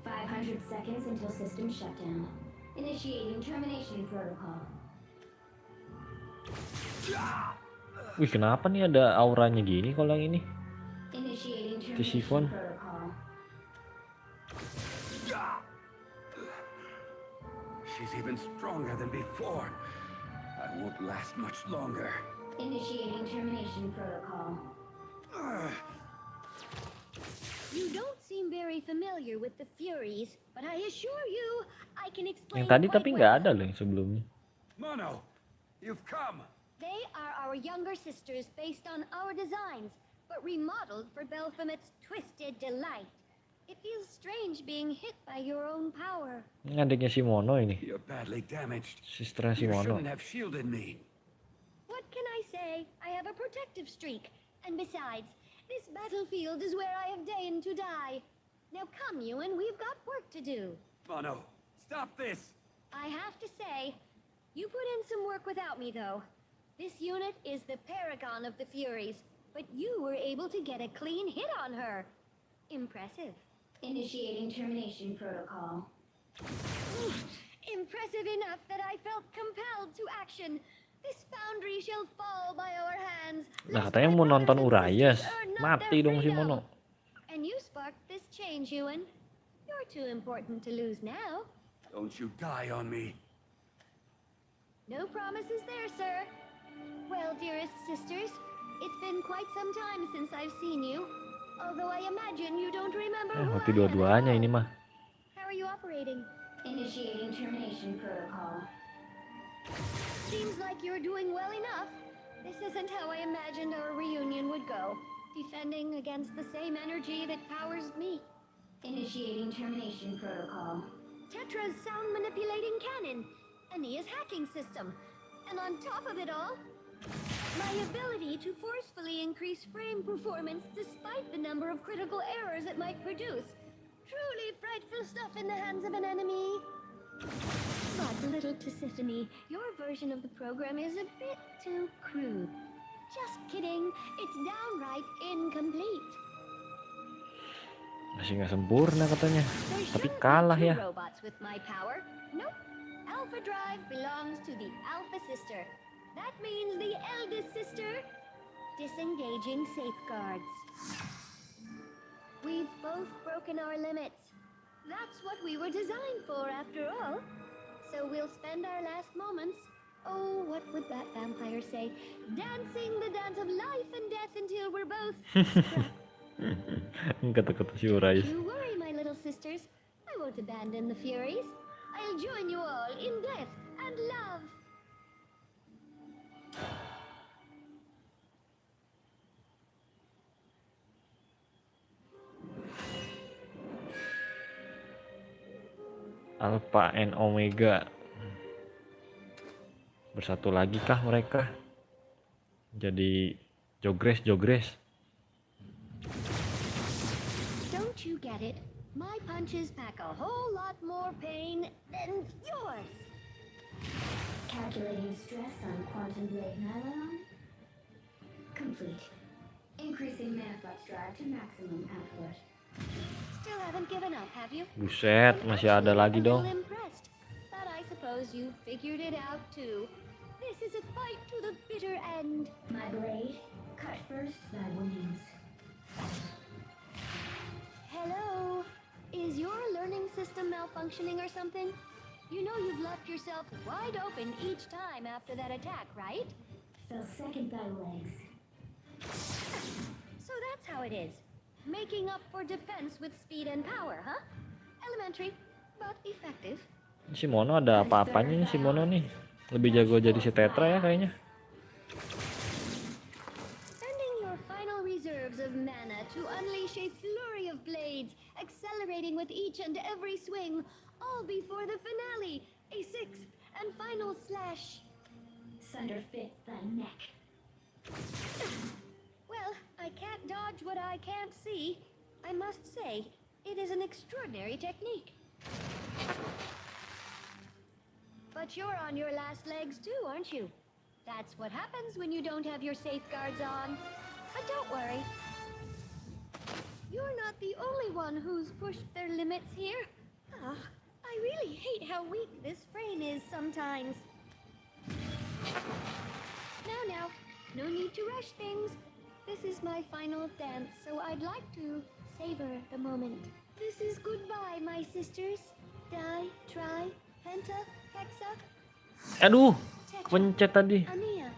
500 seconds until system shutdown. Initiating termination protocol. Wih, kenapa nih ada auranya gini kalau yang ini? Initiating Di sifon. termination protocol. She's even stronger than before. I won't last much longer. Initiating termination protocol. You don't seem very familiar with the Furies, but I assure you, I can explain Yang tadi quite tapi nggak well. ada loh yang sebelumnya. Mono, you've come. They are our younger sisters based on our designs, but remodeled for Belphamet's twisted delight. It feels strange being hit by your own power. Ini adiknya si Mono ini. You're badly damaged. Sisternya si You Mono. shouldn't have shielded me. What can I say? I have a protective streak. And besides, this battlefield is where I have deigned to die. Now come, Ewan, we've got work to do. Mono, stop this. I have to say, you put in some work without me, though. This unit is the paragon of the Furies, but you were able to get a clean hit on her. Impressive. Initiating termination protocol. Impressive enough that I felt compelled to action. This foundry shall fall by our hands. Nah, katanya mau nonton Urayas. Mati dong si Mono. And you sparked this change, Ewan. You're too important to lose now. Don't you die on me. No promises there, sir. Well, dearest sisters, it's been quite some time since I've seen you. Although I imagine you don't remember who Mati I am dua-duanya at all. ini mah. How are you operating? Initiating termination protocol. Seems like you're doing well enough. This isn't how I imagined our reunion would go. Defending against the same energy that powers me. Initiating termination protocol. Tetra's sound manipulating cannon. Ania's hacking system. And on top of it all, my ability to forcefully increase frame performance despite the number of critical errors it might produce. Truly frightful stuff in the hands of an enemy. But little Tisiphone, your version of the program is a bit too crude. Just kidding, it's downright incomplete. Masih nggak sempurna katanya. There Tapi shouldn't be kalah two ya. robots with my power. Nope. Alpha Drive belongs to the Alpha Sister. That means the eldest sister disengaging safeguards. We've both broken our limits. That's what we were designed for after all. So we'll spend our last moments, oh, what would that vampire say? Dancing the dance of life and death until we're both Kata-kata si Urayas. Don't you worry, my little sisters. I won't abandon the Furies. I'll join you all in death and love. Alpha and Omega. Bersatu lagi kah mereka? Jadi jogres. Don't you get it? My punches pack a whole lot more pain than yours. Calculating stress on quantum blade nylon. Complete. Increasing manifest drive to maximum output. Still haven't given up, have you? Buset, masih ada lagi I'm a dong. little impressed, but I suppose you figured it out too. This is a fight to the bitter end. My blade, cut first thy wings. Hello? Is your learning system malfunctioning or something? You know you've left yourself wide open each time after that attack, right? Fell second thy legs. So that's how it is. Making up for defense with speed and power, huh? Elementary, but effective. Si Mono ada apa-apanya nih si Mono nih. Lebih jago jadi si Tetra ya kayaknya. Spending your final reserves of mana to unleash a flurry of blades, accelerating with each and every swing, all before the finale, a sixth and final slash. Sunder fit thy neck. Well, I can't dodge what I can't see. I must say, it is an extraordinary technique. But you're on your last legs too, aren't you? That's what happens when you don't have your safeguards on. But don't worry. You're not the only one who's pushed their limits here. Ah, I really hate how weak this frame is sometimes. Now, no need to rush things. This is my final dance, so I'd like to savor the moment. This is goodbye, my sisters. Di, tri, penta, hexa, Aduh, tetra, pencet tadi. Ania.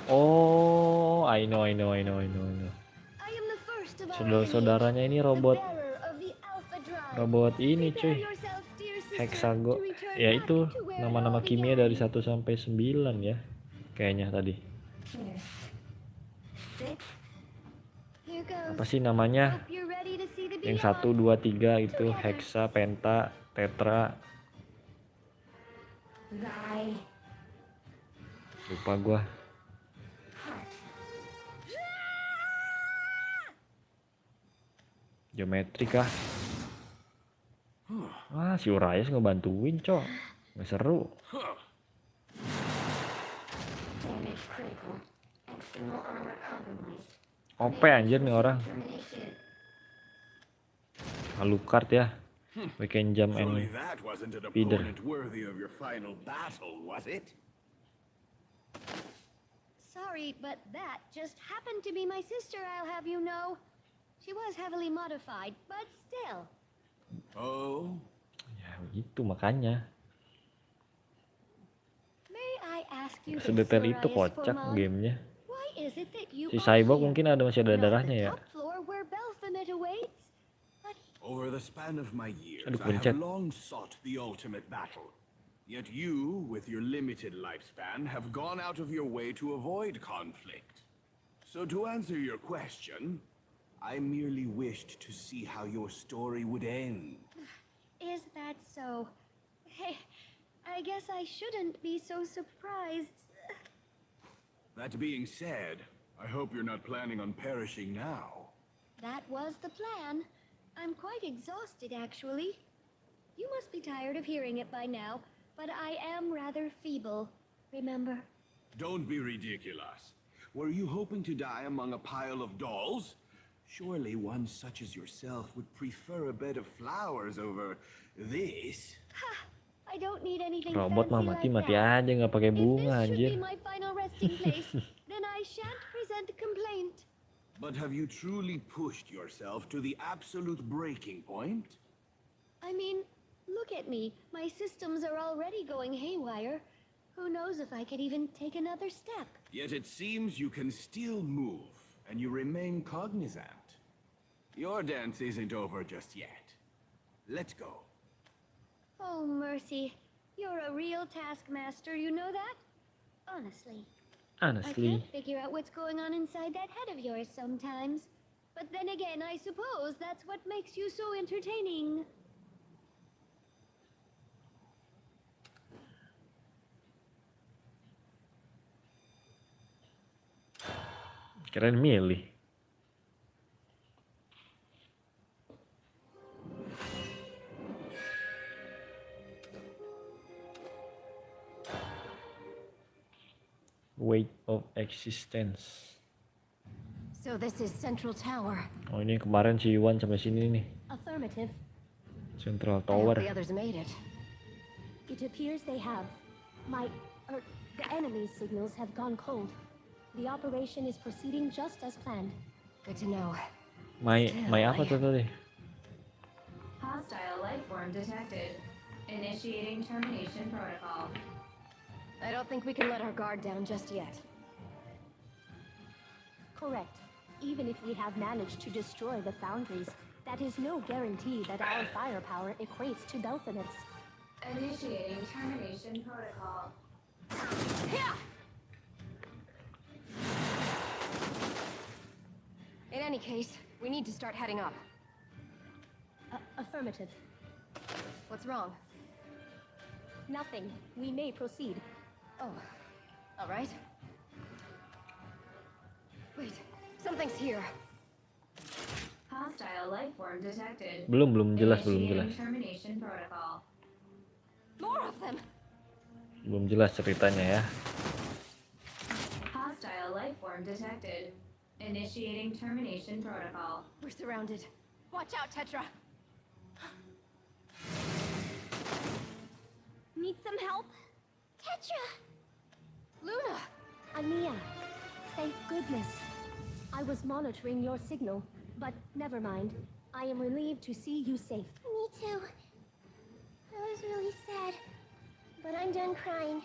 Oh, I know. I am the first of our Saudara-saudaranya ini lineage, the robot bearer of the Alpha Drive. ini Prepare cuy. yourself, dear sister, Hexago. to return Ya back itu to where it nama-nama all kimia began. dari 1 sampai 9 ya. Kayaknya tadi. Here goes. Apa sih namanya? Hope you're ready to see the Yang beyond. 1 2 3 itu hexa, penta, tetra. Thy Lupa gua. Geometri kah? Wah, si Urayas ngebantuin, cok. Nggak seru. damage critical. External armor compromised. OP anjir nih orang. Termination. Alucard ya. We can jump Surely and that wasn't an feeder. opponent worthy of your final battle, was it? Sorry, but that just happened to be my sister, I'll have you know. She was heavily modified, but still. Oh? Ya begitu makanya. May I ask you this, Sedetail itu Soraya kocak Sformon? gamenya. Why is it that you Si are Cyborg here? mungkin masih ada Not darahnya the ya. top floor where Belphomet awaits. But Over the span of my years, Aduh, I pencet. have long sought the ultimate battle. Yet you, with your limited lifespan, have gone out of your way to avoid conflict. So to answer your question, I merely wished to see how your story would end. is that so? Hey, I guess I shouldn't be so surprised. That being said, I hope you're not planning on perishing now. That was the plan. I'm quite exhausted, actually. You must be tired of hearing it by now, but I am rather feeble, remember? Don't be ridiculous. Were you hoping to die among a pile of dolls? Surely one such as yourself would prefer a bed of flowers over this. Ha! I don't need anything Robot mah fancy like mati that. aja nggak pakai If bunga this should be anjir. my final resting place, then I shan't present a complaint. But have you truly pushed yourself to the absolute breaking point? I mean, look at me. My systems are already going haywire. Who knows if I could even take another step? Yet it seems you can still move, and you remain cognizant. Your dance isn't over just yet. Let's go. Oh, mercy. You're a real taskmaster, you know that? Honestly. I Honestly. can't figure out what's going on inside that head of yours sometimes. But then again, I suppose that's what makes you so entertaining. Keren milih. Weight of existence. So this is Central Tower. Oh ini kemarin si Iwan sampai sini nih. Affirmative. Central I hope Tower. the others made it. It appears they have. The enemy's signals have gone cold. The operation is proceeding just as planned. Good to know. Mai apa tuh tadi? Hostile life form detected. Initiating termination protocol. I don't think we can let our guard down just yet. Correct. Even if we have managed to destroy the foundries, that is no guarantee that our firepower equates to Belphomet's. Initiating termination protocol. In any case, we need to start heading up. Affirmative. What's wrong? Nothing. We may proceed. Oh, all right. Wait, something's here. Hostile life form detected. Belum jelas. Initiating termination protocol. More of them. Belum jelas ceritanya ya. Hostile life form detected. Initiating termination protocol. We're surrounded. Watch out, Tetra. Need some help? Tetra! Luna! Ania, thank goodness. I was monitoring your signal, but never mind. I am relieved to see you safe. Me too. I was really sad. But I'm done crying.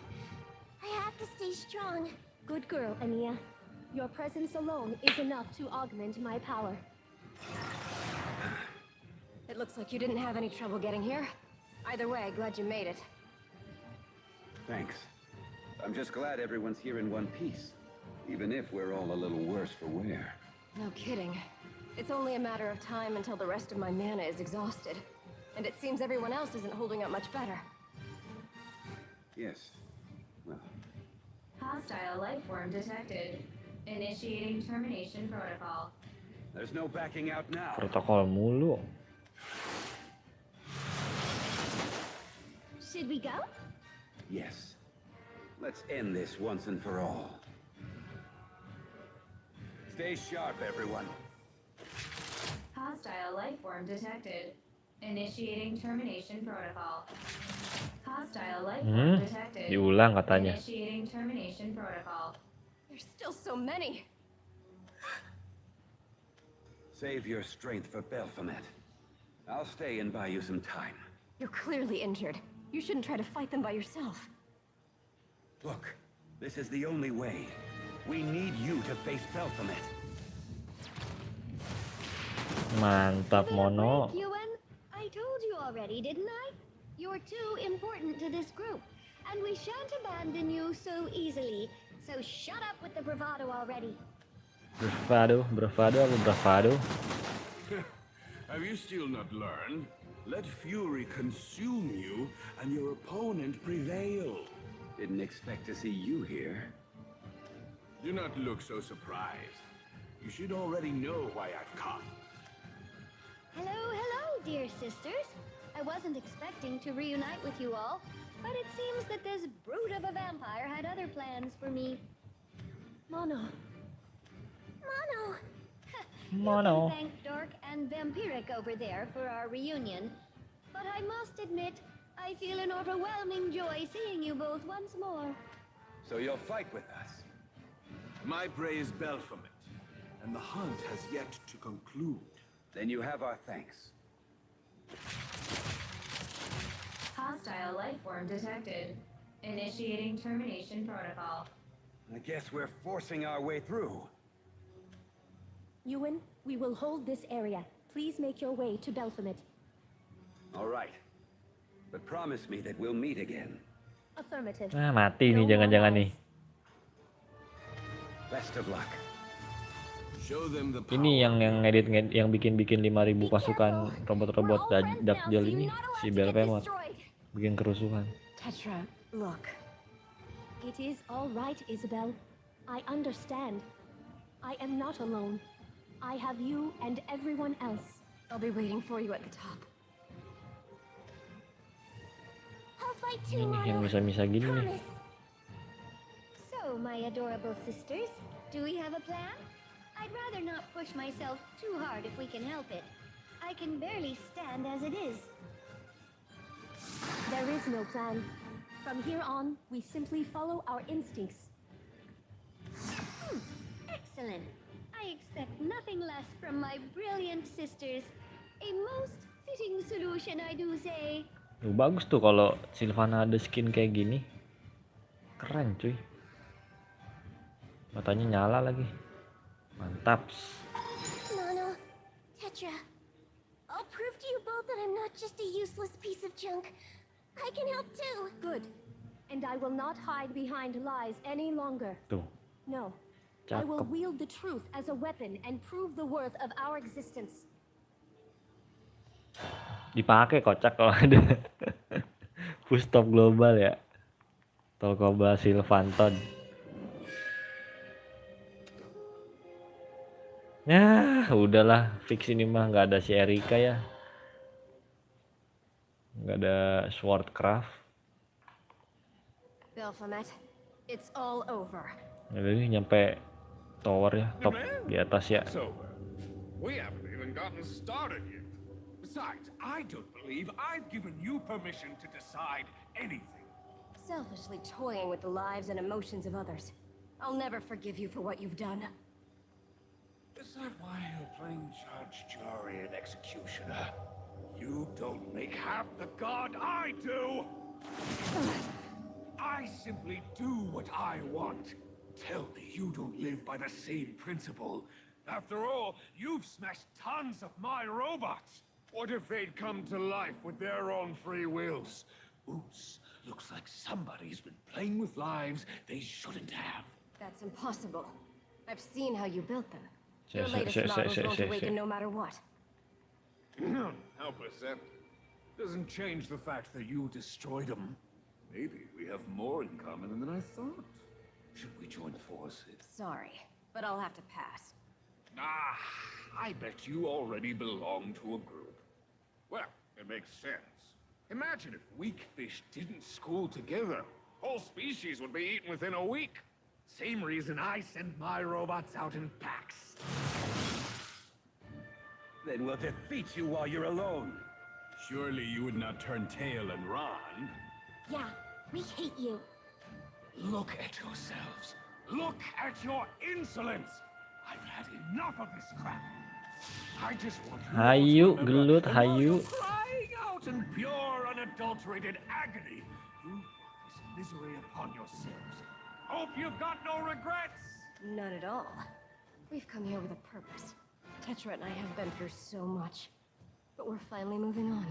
I have to stay strong. Good girl, Ania. Your presence alone is enough to augment my power. It looks like you didn't have any trouble getting here. Either way, glad you made it. Thanks. I'm just glad everyone's here in one piece, even if we're all a little worse for wear. No kidding. It's only a matter of time until the rest of my mana is exhausted. And it seems everyone else isn't holding up much better. Yes. Well, Hostile life form detected. Initiating termination protocol. there's no backing out now. Protokol mulu. Should we go? Yes. Let's end this once and for all. Stay sharp, everyone. Hostile life form detected. Initiating termination protocol. Hostile life form detected. Diulang katanya. Initiating termination protocol. There's still so many. Save your strength for Belphomet. I'll stay and buy you some time. You're clearly injured. You shouldn't try to fight them by yourself. Look, this is the only way. We need you to face Belphomet. Mantap, Mono. Ewan, I told you already, didn't I? You're too important to this group, and we shan't abandon you so easily. So shut up with the bravado already. Bravado apa bravado? Have you still not learned? Let fury consume you, and your opponent prevail. Didn't expect to see you here. Do not look so surprised. You should already know why I've come. Hello, dear sisters. I wasn't expecting to reunite with you all, but it seems that this brute of a vampire had other plans for me. Mono. Mono. You can thank Dark and Vampiric over there for our reunion, but I must admit, I feel an overwhelming joy seeing you both once more. So you'll fight with us. My prey is Belphomet, and the hunt has yet to conclude. Then you have our thanks. Hostile life form detected. Initiating termination protocol. I guess we're forcing our way through. Ewan, we will hold this area. Please make your way to Belphomet. All right. But promise me that we'll meet again. Affirmative. Mati nih No more jangan-jangan nih. lies. Best of luck. Show them the Ini power. yang edit yang bikin 5.000 pasukan robot-robot Dakjal ini si Belphomet bikin kerusuhan. Tetra, look. It is all right, Isabel. I understand. I am not alone. I have you and everyone else. I'll be waiting for you at the top. I'll fight Ini too, nih yang Mono. bisa-bisa gini nih. Promise. So, my adorable sisters, do we have a plan? I'd rather not push myself too hard if we can help it. I can barely stand as it is. There is no plan. From here on, we simply follow our instincts. Excellent. I expect nothing less from my brilliant sisters. A most fitting solution, I do say. Bagus tuh kalau Sylvana ada skin kayak gini. Keren cuy. Matanya nyala lagi. Mantap. Mono, Tetra, I'll prove to you both that I'm not just a useless piece of junk. I can help too. Good. And I will not hide behind lies any longer. Tuh. No. I will Cakep. wield the truth as a weapon and prove the worth of our existence. Dipakai kocak kalau ada. Push stop global ya. Tolkoba Sylvanton. Ya, udahlah, fix ini mah nggak ada si Erika ya. Nggak ada Swordcraft. Belphomet, it's all over. Udah nih nyampe tower ya, top di atas ya. So, we haven't even gotten started yet. Besides, I don't believe I've given you permission to decide anything. Selfishly toying with the lives and emotions of others. I'll never forgive you for what you've done. Is that why you're playing judge, jury, and executioner? You don't make half the god I do! I simply do what I want. tell me you don't live by the same principle. After all, you've smashed tons of my robots. What if they'd come to life with their own free wills? Oops, looks like somebody's been playing with lives they shouldn't have. That's impossible. I've seen how you built them. Say, Your say, latest say, models say, won't say, awaken say. no matter what. Help us, Asep. Doesn't change the fact that you destroyed them. Maybe we have more in common than I thought. Should we join forces? Sorry, but I'll have to pass. Ah, I bet you already belong to a group. Well, it makes sense. Imagine if weak fish didn't school together. Whole species would be eaten within a week. Same reason I send my robots out in packs. Then we'll defeat you while you're alone. Surely you would not turn tail and run. Yeah, we hate you. Look at yourselves. Look at your insolence. I've had enough of this crap. I just want you all to Hayu, remember gelut, that while hayu. you're crying out in pure, unadulterated agony, you brought this misery upon yourselves. Hope you've got no regrets. None at all. We've come here with a purpose. Tetra and I have been through so much. But we're finally moving on.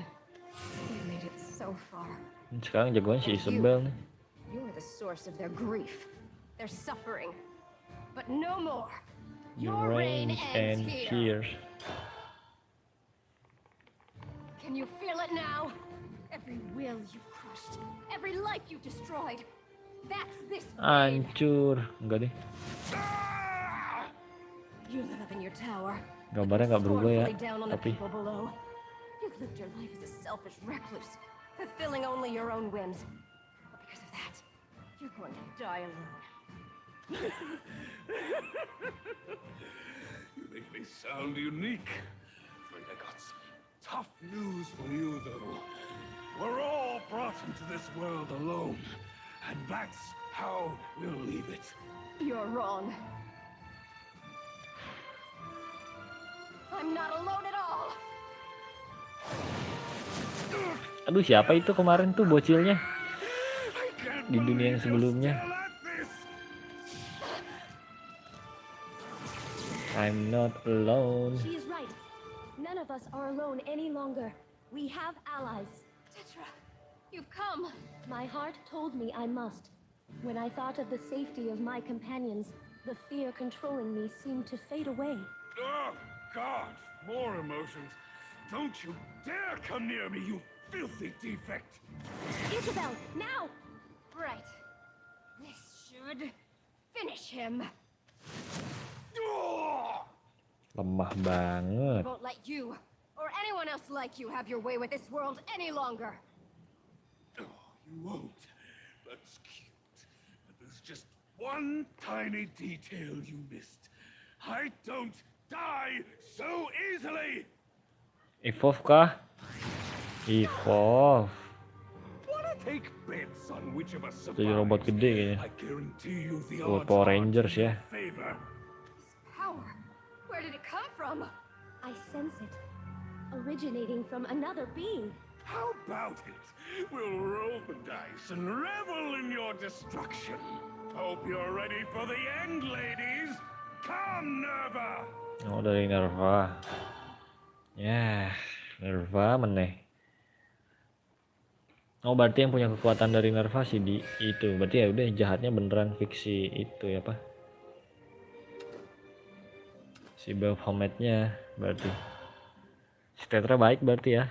We've made it so far. Sekarang jagoan si Isabel nih. You're the source of their grief, their suffering. But no more. Your reign ends here. Can you feel it now? Every will you've crushed, every life you've destroyed. That's this pain. Hancur. Enggak deh. You live up in your tower. Gambarnya nggak berubah ya, scornfully down on the tapi people below. You've lived your life as a selfish recluse, fulfilling only your own whims. But because of that, you're going to die alone. You make me sound unique. Afraid I got some tough news for you, though. We're all brought into this world alone, and that's how we'll leave it. You're wrong. I'm not alone at all. Aduh, siapa itu kemarin tuh bocilnya I can't di dunia yang believe you're sebelumnya? still at this. I'm not alone. She is right. None of us are alone any longer. We have allies. Tetra, you've come. My heart told me I must. When I thought of the safety of my companions, the fear controlling me seemed to fade away. Oh, God, more emotions. Don't you dare come near me, you filthy defect. Isabel, now! Right. This should finish him. Lemah I banget. won't let you or anyone else like you have your way with this world any longer. Oh, you won't. That's cute. But there's just one tiny detail you missed. I don't die so easily! Evolve kah? Evolve. Wanna take bets on which of us Jadi robot survives? gede kayaknya. I guarantee you the Robot odds Power are Rangers in ya. your favor. This power, where did it come from? I sense it. Originating from another being. How about it? We'll roll the dice and revel in your destruction. Hope you're ready for the end, ladies. Come, Nerva! Oh, dari Nerva. Ya, Nerva meneh. Oh, berarti yang punya kekuatan dari Nerva sih di itu. Berarti ya udah jahatnya beneran fiksi itu ya, Pak. Si Baphomet-nya berarti. Si Tetra baik berarti ya.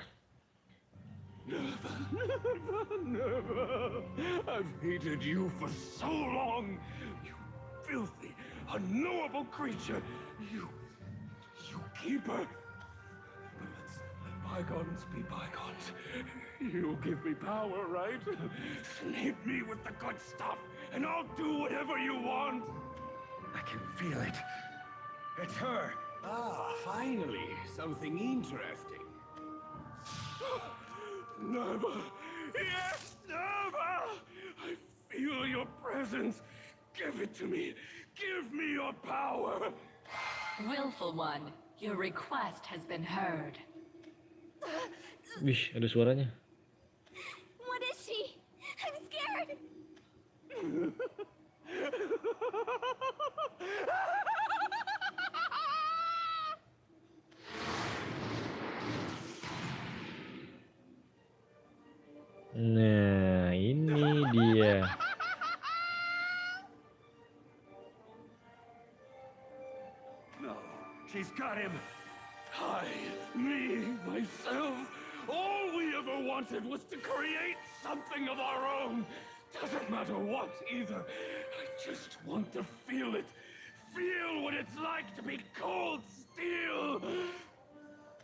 Nerva! I've hated you for so long! You filthy, unknowable creature! You keeper! Let's let bygones be bygones. You give me power, right? Hit me with the good stuff, and I'll do whatever you want! I can feel it. It's her. Ah, finally, something interesting. Nerva! Yes, Nerva! I feel your presence! Give it to me! Give me your power! Willful one, your request has been heard. Wih, ada suaranya. What is she? I'm scared. Nah, ini dia. No, she's got him. Me, myself, all we ever wanted was to create something of our own. Doesn't matter what either. I just want to feel it. Feel what it's like to be cold steel.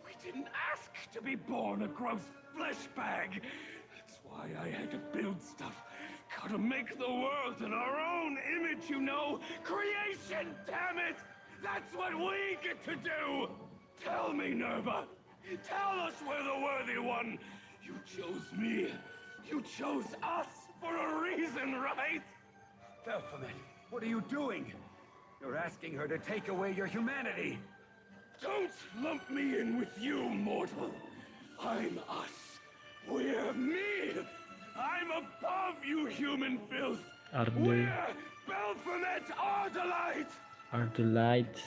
We didn't ask to be born a gross flesh bag. That's why I had to build stuff. Gotta make the world in our own image, you know. Creation, damn it! That's what we get to do! Tell me, Nerva. Tell us we're the worthy one. You chose me. You chose us for a reason, right? Baphomet, what are you doing? You're asking her to take away your humanity. Don't lump me in with you, mortal. I'm us. We're me. I'm above you, human filth. We're Baphomet Ardalite. Ardalite.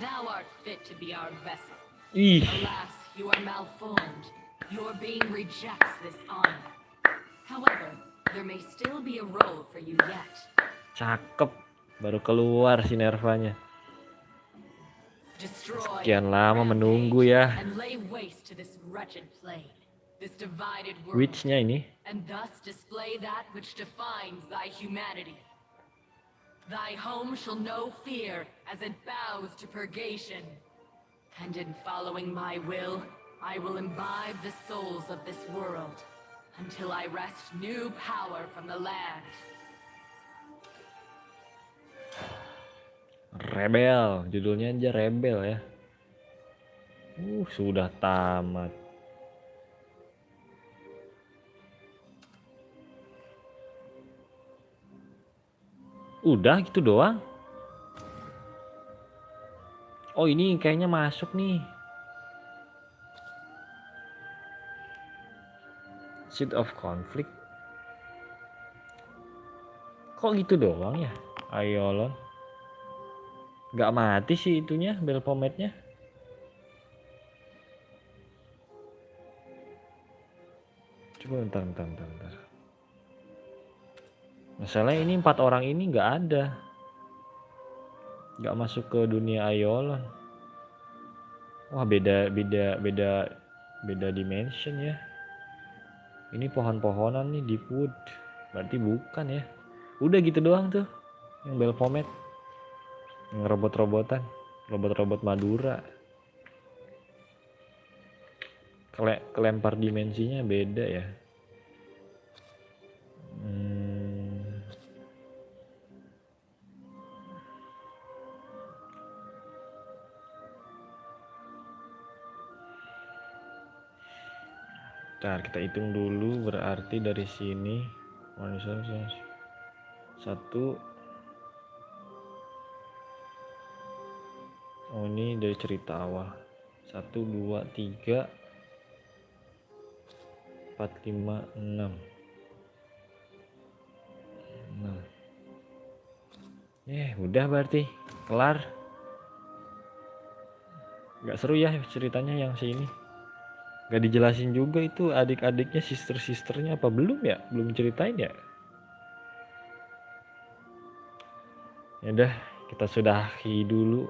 Thou art fit to be our vessel. Ih, Alas, you are malformed. Your being rejects this honor. However, there may still be a role for you yet. cakep. Baru keluar si Nervanya. Destroy, Sekian lama rampage, menunggu ya. and lay waste to this wretched plane, this divided world, Witch-nya ini. and thus display that which defines thy humanity. Thy home shall know fear as it bows to purgation. And in following my will, I will imbibe the souls of this world until I wrest new power from the land. Rebel, judulnya aja Rebel ya. Sudah tamat. Udah gitu doang. Oh, ini kayaknya masuk nih. Seed of Conflict. Kok gitu doang ya? Aiolon. Gak mati sih itunya, Belpometnya. Coba bentar. Masalahnya ini 4 orang ini nggak ada, nggak masuk ke dunia Aiolon. Wah, beda dimension ya. Ini pohon-pohonan nih, deep wood. Berarti bukan ya. Udah gitu doang tuh yang Belpomet, yang robot-robotan, robot-robot Madura. Kelempar dimensinya beda ya. Bentar, kita hitung dulu. Berarti dari sini satu. Oh, ini dari cerita awal. 1, 2, 3, 4, 5, 6. Udah berarti kelar. Gak seru ya ceritanya yang sini. Gak dijelasin juga itu adik-adiknya, sister-sisternya apa belum ya? Belum ceritain ya? Ya udah, kita sudahi dulu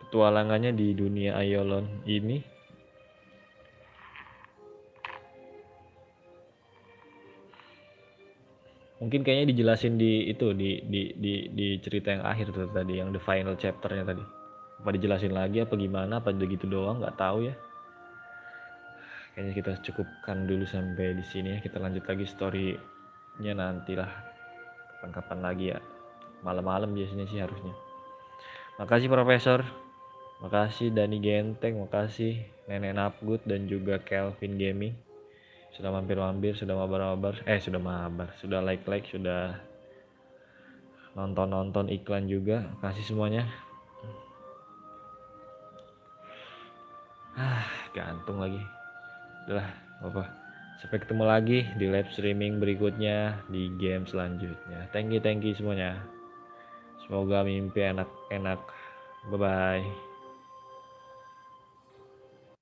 petualangannya di dunia Aiolon ini. Mungkin kayaknya dijelasin di itu di cerita yang akhir tuh tadi, yang the final chapternya tadi. Apa dijelasin lagi apa gimana? Apa gitu doang? Nggak tahu ya. Kayaknya kita cukupkan dulu sampai di sini ya. Kita lanjut lagi story-nya nantilah kapan-kapan lagi ya. Malam-malam biasanya sih harusnya. Makasih Profesor. Makasih Dani Genteng, makasih Nenek Napgut dan juga Kelvin Gaming. Sudah mampir-mampir, sudah mabar-mabar. Sudah like-like, sudah nonton-nonton iklan juga. Makasih semuanya. Gantung lagi. Udah, apa? Sampai ketemu lagi di live streaming berikutnya, di game selanjutnya. Thank you semuanya. Semoga mimpi enak-enak. Bye-bye.